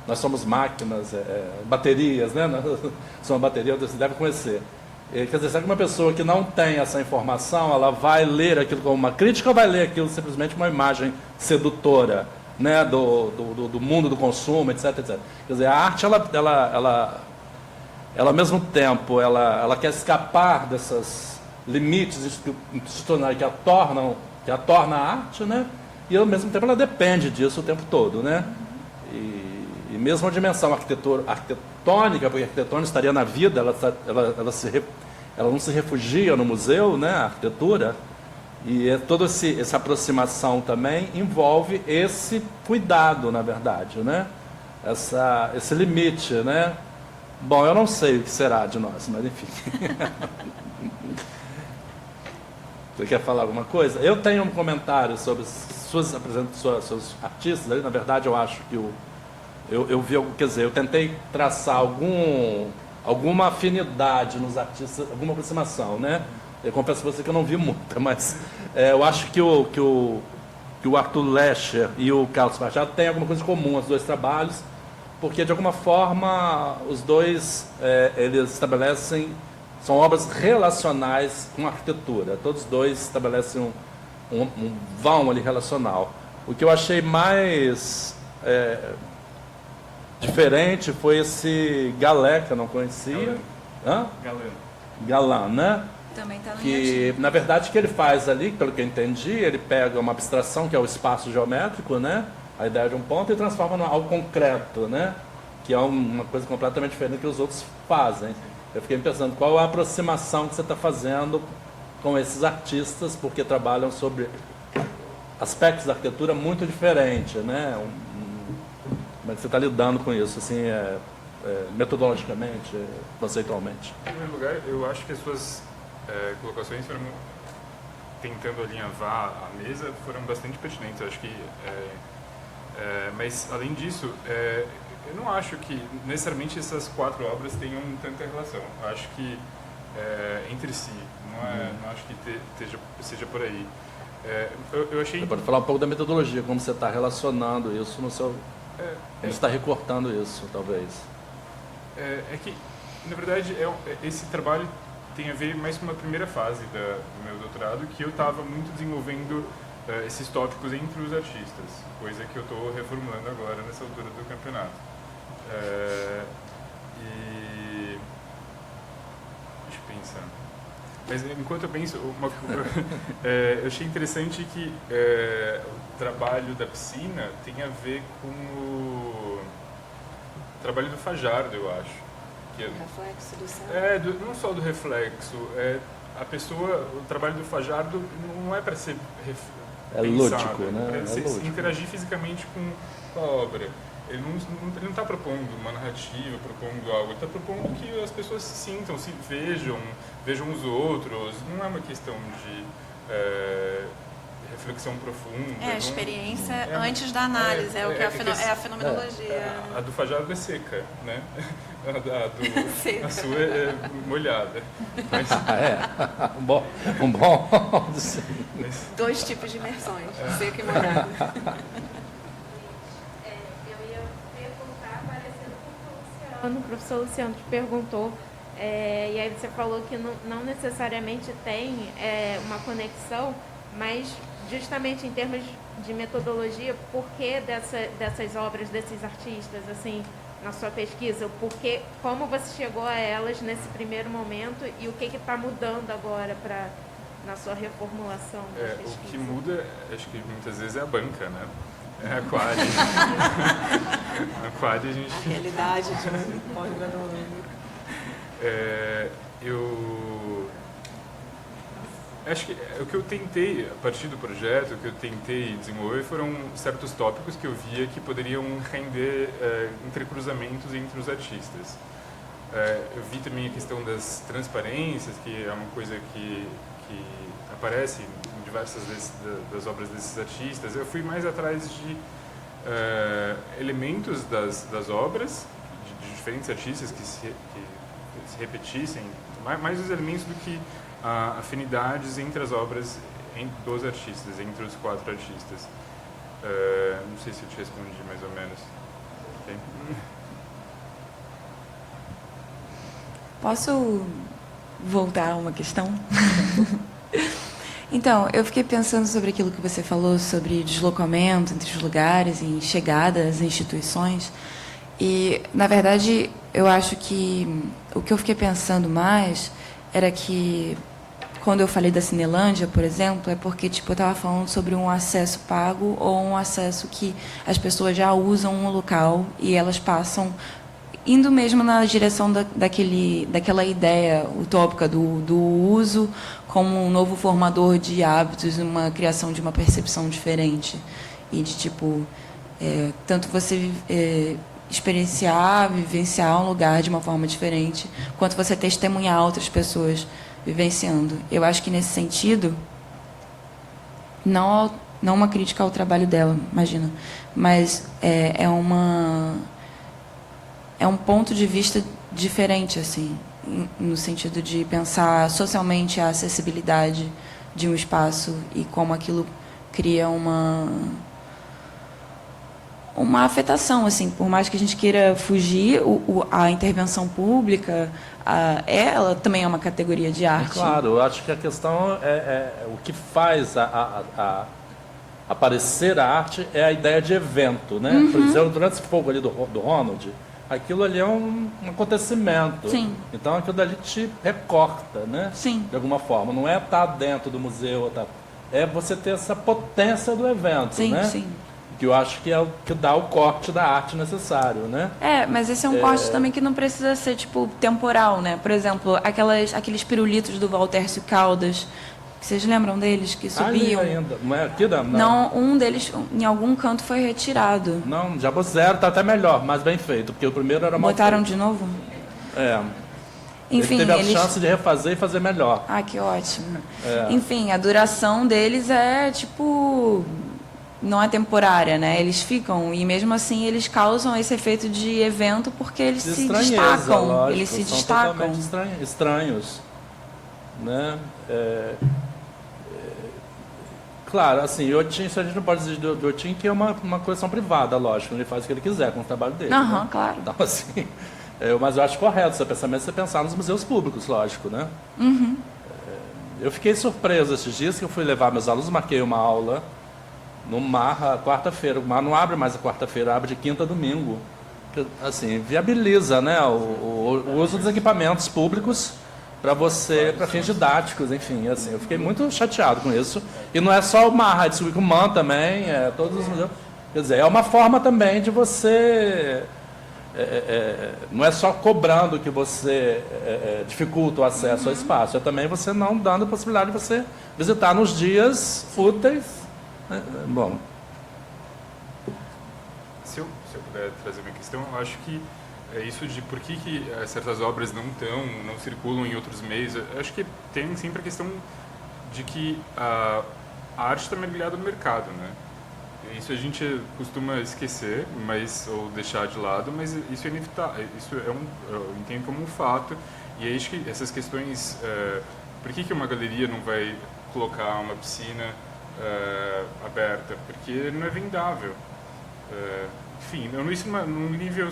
nós somos máquinas, baterias, né? Somos baterias, você deve conhecer. Quer dizer, será que uma pessoa que não tem essa informação, ela vai ler aquilo como uma crítica ou vai ler aquilo simplesmente uma imagem sedutora, né? do mundo do consumo, etc, etc. Quer dizer, a arte, ela ao mesmo tempo, ela quer escapar desses limites institucionais que a torna arte, né? E ao mesmo tempo ela depende disso o tempo todo, né? E mesmo a dimensão arquitetônica, porque a arquitetônica estaria na vida, ela não se refugia no museu, né? A arquitetura. E toda essa aproximação também envolve esse cuidado, na verdade, né? Esse limite, né? Bom, eu não sei o que será de nós, mas enfim. Você quer falar alguma coisa? Eu tenho um comentário sobre seus artistas. Na verdade, eu acho que eu vi, quer dizer, eu tentei traçar alguma afinidade nos artistas, alguma aproximação, né? Eu confesso para você que eu não vi muita, mas eu acho que o Arthur Lescher e o Carlos Machado têm alguma coisa em comum, os dois trabalhos, porque de alguma forma os dois eles estabelecem, são obras relacionais com a arquitetura. Todos dois estabelecem um vão ali relacional. O que eu achei mais diferente foi esse Galé, que eu não conhecia. Galã, né? Também está no Que, na verdade, o que ele faz ali, pelo que eu entendi, ele pega uma abstração, que é o espaço geométrico, né? A ideia de um ponto, e transforma em algo concreto, né? Que é uma coisa completamente diferente do que os outros fazem. Eu fiquei pensando, qual é a aproximação que você está fazendo com esses artistas, porque trabalham sobre aspectos da arquitetura muito diferentes, né? Como é que você está lidando com isso, assim, metodologicamente, conceitualmente? Em primeiro lugar, eu acho que as suas colocações foram, tentando alinhavar a mesa, foram bastante pertinentes. Eu acho que, mas, além disso, eu não acho que necessariamente essas 4 obras tenham tanta relação. Eu acho que entre si, não acho que seja por aí. Eu achei... Você pode falar um pouco da metodologia, como você está relacionando isso no seu... Como você está recortando isso, talvez. É que, na verdade, esse trabalho tem a ver mais com uma primeira fase do meu doutorado, que eu estava muito desenvolvendo esses tópicos entre os artistas, coisa que eu estou reformulando agora nessa altura do campeonato. Deixa eu pensar. Mas enquanto eu penso, eu achei interessante que o trabalho da piscina tem a ver com o trabalho do Fajardo, eu acho. Que reflexo do céu. Não só do reflexo. A pessoa, o trabalho do Fajardo não é para ser pensado, lúdico, né? É para se interagir fisicamente com a obra. Ele não está propondo uma narrativa, propondo algo, ele está propondo que as pessoas se sintam, se vejam os outros. Não é uma questão de reflexão profunda. A experiência antes da análise, é a fenomenologia. A do Fajardo é seca, né? Seca. A sua é molhada. Mas, Um bom... 2 tipos de imersões, seca e molhada. O professor Luciano te perguntou, e aí você falou que não necessariamente tem uma conexão, mas justamente em termos de metodologia, por que dessas obras, desses artistas, assim, na sua pesquisa? Porque, como você chegou a elas nesse primeiro momento e o que está mudando agora na sua reformulação da pesquisa? O que muda, acho que muitas vezes é a banca, né? É a Aquário. Aquário a gente... A realidade de pós-graduando. Eu acho que o que eu tentei, a partir do projeto, o que eu tentei desenvolver foram certos tópicos que eu via que poderiam render entrecruzamentos entre os artistas. Eu vi também a questão das transparências, que é uma coisa que aparece em diversas das obras desses artistas. Eu fui mais atrás de elementos das obras, de diferentes artistas que se repetissem, mais os elementos do que afinidades entre as obras dos artistas, entre os 4 artistas. Não sei se eu te respondi mais ou menos. Okay. Posso voltar a uma questão? Então, eu fiquei pensando sobre aquilo que você falou sobre deslocamento entre os lugares e chegada às instituições. E, na verdade, eu acho que o que eu fiquei pensando mais era que, quando eu falei da Cinelândia, por exemplo, é porque eu estava falando sobre um acesso pago ou um acesso que as pessoas já usam um local e elas passam indo mesmo na direção daquela ideia utópica do uso como um novo formador de hábitos, uma criação de uma percepção diferente. E de, tanto você experienciar, vivenciar um lugar de uma forma diferente, quanto você testemunhar outras pessoas vivenciando. Eu acho que, nesse sentido, não uma crítica ao trabalho dela, imagina, mas é um ponto de vista diferente, assim, no sentido de pensar socialmente a acessibilidade de um espaço e como aquilo cria uma afetação, assim, por mais que a gente queira fugir, a intervenção pública, ela também é uma categoria de arte. Claro, eu acho que a questão o que faz aparecer a arte é a ideia de evento, né? Por exemplo, durante esse fogo ali do Ronald, aquilo ali é um acontecimento. Sim. Então aquilo ali te recorta, né? Sim. De alguma forma. Não é estar dentro do museu, é você ter essa potência do evento, Sim, né? sim. Que eu acho que é o que dá o corte da arte necessário, né? Mas esse é um corte também que não precisa ser, tipo, temporal, né? Por exemplo, aqueles pirulitos do Valtércio Caldas, que vocês lembram deles, que subiam? Ali ainda. Não é aqui, Não, um deles, em algum canto, foi retirado. Não, já puseram, tá até melhor, mais bem feito, porque o primeiro era mal Botaram feito. de novo? Enfim, ele teve a chance de refazer e fazer melhor. Que ótimo. Enfim, a duração deles é, tipo... não é temporária, né? Eles ficam, e mesmo assim eles causam esse efeito de evento porque eles se destacam. Lógico, eles se são destacam. totalmente estranhos. Né? Claro, assim, o Otim, a gente não pode dizer do Otim que é uma coleção privada, lógico, ele faz o que ele quiser com o trabalho dele. Né? Claro. Então, assim, mas eu acho correto o seu pensamento, você pensar nos museus públicos, lógico, né? Eu fiquei surpreso esses dias que eu fui levar meus alunos, marquei uma aula no Mar, quarta-feira. O Mar não abre mais a quarta-feira, abre de quinta a domingo. Assim, viabiliza, né, o uso dos equipamentos públicos para fins didáticos, enfim, assim, eu fiquei muito chateado com isso. E não é só o Mar, o MAN também, todos os museus. Quer dizer, é uma forma também de você... não é só cobrando que você dificulta o acesso ao espaço, é também você não dando a possibilidade de você visitar nos dias úteis. Bom. Se eu puder trazer uma questão, eu acho que é isso de por que certas obras não circulam em outros meios. Eu acho que tem sempre a questão de que a arte está mergulhada no mercado, né? Isso a gente costuma esquecer, ou deixar de lado, mas isso é inevitável. Isso eu entendo como um fato. E aí acho que essas questões, por que uma galeria não vai colocar uma piscina aberta? Porque não é vendável. Enfim, isso num nível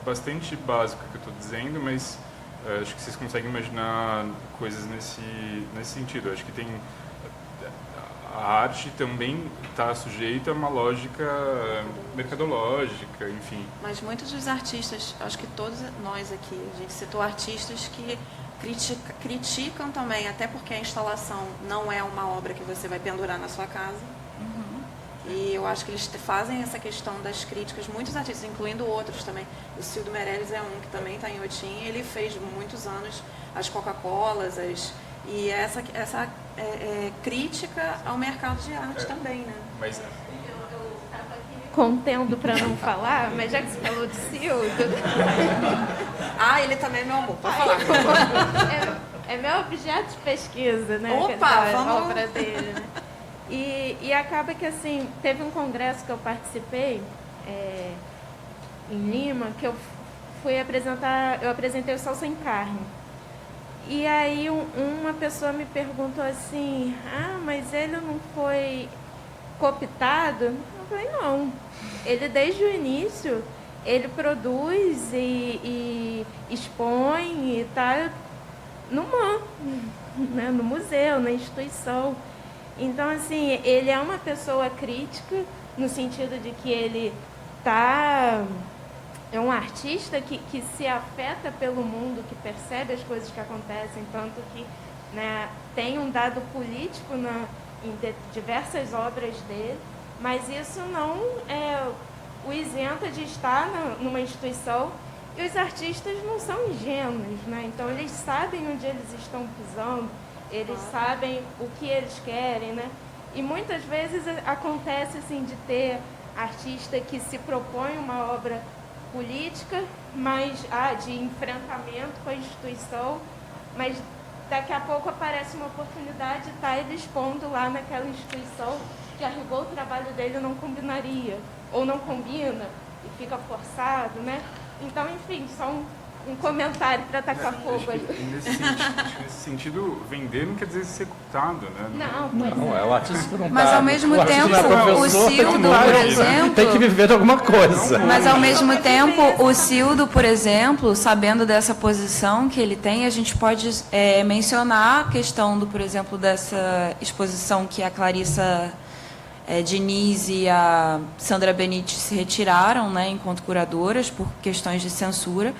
bastante básico que eu estou dizendo, mas acho que vocês conseguem imaginar coisas nesse sentido. Acho que a arte também está sujeita a uma lógica mercadológica, enfim. Mas muitos dos artistas, acho que todos nós aqui, a gente citou artistas que criticam também, até porque a instalação não é uma obra que você vai pendurar na sua casa. E eu acho que eles fazem essa questão das críticas, muitos artistas, incluindo outros também. O Cildo Meirelles é um que também está em Otim, ele fez muitos anos as Coca-Colas, e essa crítica ao mercado de arte também, né? Mas contendo para não falar, mas já que você falou de Cildo... ele também é meu amor, pode falar. É meu objeto de pesquisa, né? Opa, a obra dele, né? E acaba que, assim, teve um congresso que eu participei em Lima, que eu apresentei o Sol Sem Carne. E aí uma pessoa me perguntou assim, mas ele não foi cooptado? Eu falei, não. Ele, desde o início, ele produz e expõe e tá no MAN, né, no museu, na instituição. Então, assim, ele é uma pessoa crítica, no sentido de que ele é um artista que se afeta pelo mundo, que percebe as coisas que acontecem, tanto que, né, tem um dado político em diversas obras dele, mas isso não o isenta de estar numa instituição, e os artistas não são ingênuos, né? Então eles sabem onde eles estão pisando, eles sabem o que eles querem, né? E muitas vezes acontece assim de ter artista que se propõe uma obra política, mas de enfrentamento com a instituição, mas daqui a pouco aparece uma oportunidade, tá ele expondo lá naquela instituição que a rigor o trabalho dele não combinaria, ou não combina, e fica forçado, né? Então, enfim, só um comentário para tacar fogo ali. Nesse sentido, vender não quer dizer executado, né? Não, é o artista que não Mas tá, ao mesmo o artista tempo, não é o professor, tem que Cildo, viver, por exemplo... tem que viver de alguma coisa. Mas ao mesmo tempo, o Cildo, por exemplo, sabendo dessa posição que ele tem, a gente pode mencionar a questão do, por exemplo, dessa exposição que a Clarissa Diniz e a Sandra Benite se retiraram, né, enquanto curadoras, por questões de censura.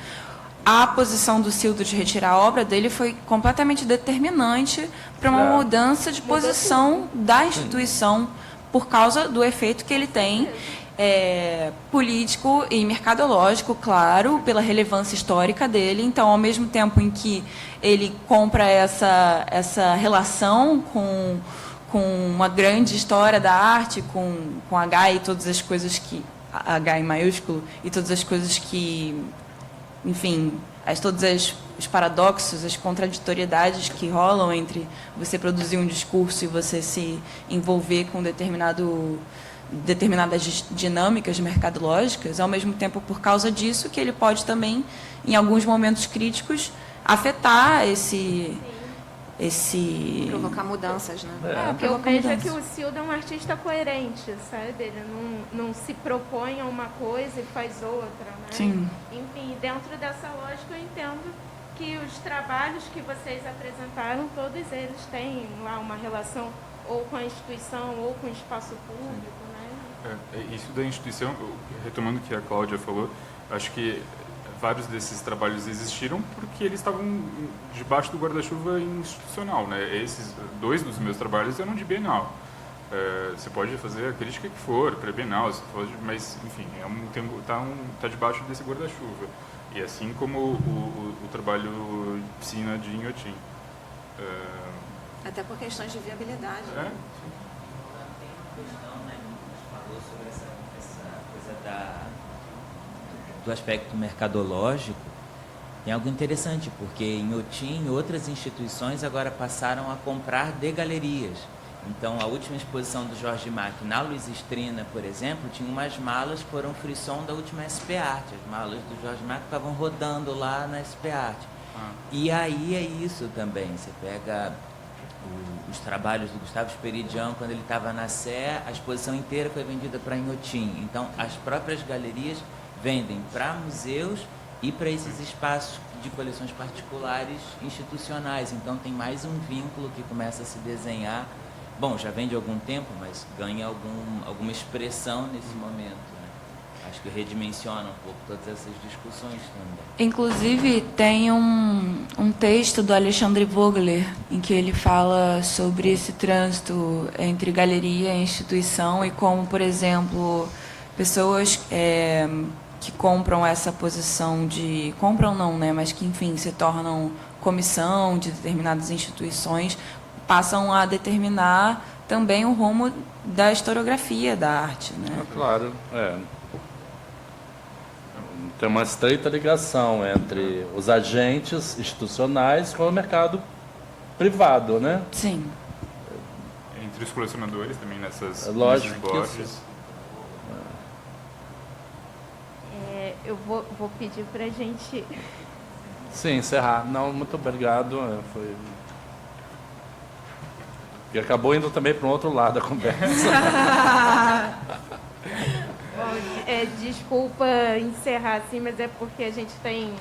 A posição do Cildo de retirar a obra dele foi completamente determinante para uma mudança de posição da instituição, por causa do efeito que ele tem político e mercadológico, claro, pela relevância histórica dele. Então, ao mesmo tempo em que ele compra essa relação com uma grande história da arte, com H e todas as coisas que... H em maiúsculo, e todas as coisas que... Enfim, todos os paradoxos, as contraditoriedades que rolam entre você produzir um discurso e você se envolver com determinadas dinâmicas mercadológicas, ao mesmo tempo, por causa disso, que ele pode também, em alguns momentos críticos, afetar provocar mudanças, né? O que eu vejo é que o Cildo é um artista coerente, sabe? Ele não se propõe a uma coisa e faz outra, né? Sim. Enfim, dentro dessa lógica eu entendo que os trabalhos que vocês apresentaram, todos eles têm lá uma relação ou com a instituição ou com o espaço público, né? Isso da instituição, retomando o que a Cláudia falou, acho que vários desses trabalhos existiram porque eles estavam debaixo do guarda-chuva institucional, né? Esses 2 dos meus trabalhos eram de Bienal. Você pode fazer a crítica que for, pré-Bienal, mas, enfim, tá debaixo desse guarda-chuva. E assim como o trabalho Piscina de Inhotim. Até por questões de viabilidade. Tem uma questão, né, que a gente falou sobre essa coisa do aspecto mercadológico. Tem algo interessante, porque em Inhotim, outras instituições agora passaram a comprar de galerias. Então, a última exposição do Jorge Mack na Luiz Estrina, por exemplo, tinha umas malas que foram frisson da última SP Art. As malas do Jorge Mack estavam rodando lá na SP Art. E aí é isso também. Você pega os trabalhos do Gustavo Esperidião, quando ele estava na Sé, a exposição inteira foi vendida para Inhotim. Então, as próprias galerias vendem para museus e para esses espaços de coleções particulares institucionais. Então, tem mais um vínculo que começa a se desenhar. Bom, já vem de algum tempo, mas ganha alguma expressão nesse momento, né? Acho que redimensiona um pouco todas essas discussões também. Inclusive, tem um texto do Alexandre Vogler, em que ele fala sobre esse trânsito entre galeria e instituição e como, por exemplo, pessoas que compram essa posição de... Compram não, né? Mas que, enfim, se tornam comissão de determinadas instituições, passam a determinar também o rumo da historiografia da arte, né? Claro, Tem uma estreita ligação entre os agentes institucionais com o mercado privado, né? Sim. Entre os colecionadores também nessas lógico lojas. Eu vou pedir para a gente... Sim, encerrar. Não, muito obrigado. E acabou indo também para um outro lado da conversa. Bom, desculpa encerrar assim, mas é porque a gente tem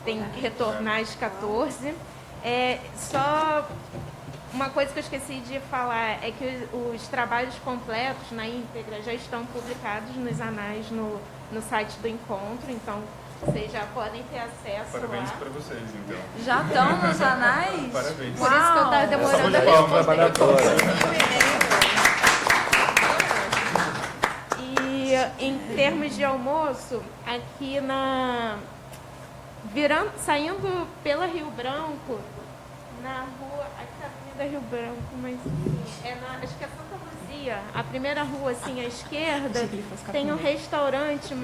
que retornar às 14. Só uma coisa que eu esqueci de falar é que os trabalhos completos na íntegra já estão publicados nos anais no site do encontro, então vocês já podem ter acesso. Parabéns lá. para vocês, então. Já estão nos anais? Parabéns. Por isso que eu estava demorando a responder. E em termos de almoço, aqui saindo pela Rio Branco, na rua, aqui é a Avenida Rio Branco, mas acho que é Santa Luzia, a primeira rua assim à esquerda, tem um restaurante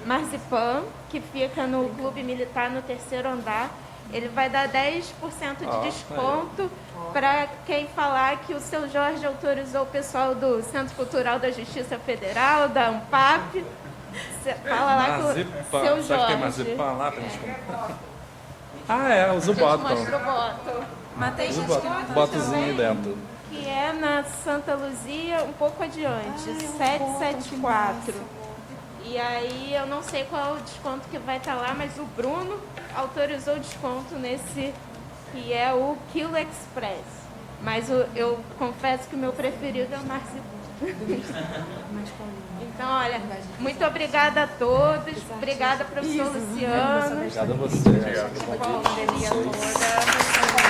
Marzipan, que fica no Clube Militar no 3º andar. ele vai dar 10% de desconto para quem falar que o seu Jorge autorizou o pessoal do Centro Cultural da Justiça Federal, da ANPAP. Você fala lá com o seu Será que tem Jorge. marzipan lá pra gente comprar? Ah, é, usa o Mostra o bottom. voto. Mas tem Usa o desconto botozinho dentro. Que é na Santa Luzia, um pouco adiante, 774. E aí eu não sei qual é o desconto que vai estar lá, mas o Bruno autorizou o desconto nesse, que é o Quilo Express. Mas eu confesso que o meu preferido é o marzipan. Então, olha, muito obrigada a todos. Obrigada, professor Luciano. Obrigado a você. Bom, toda.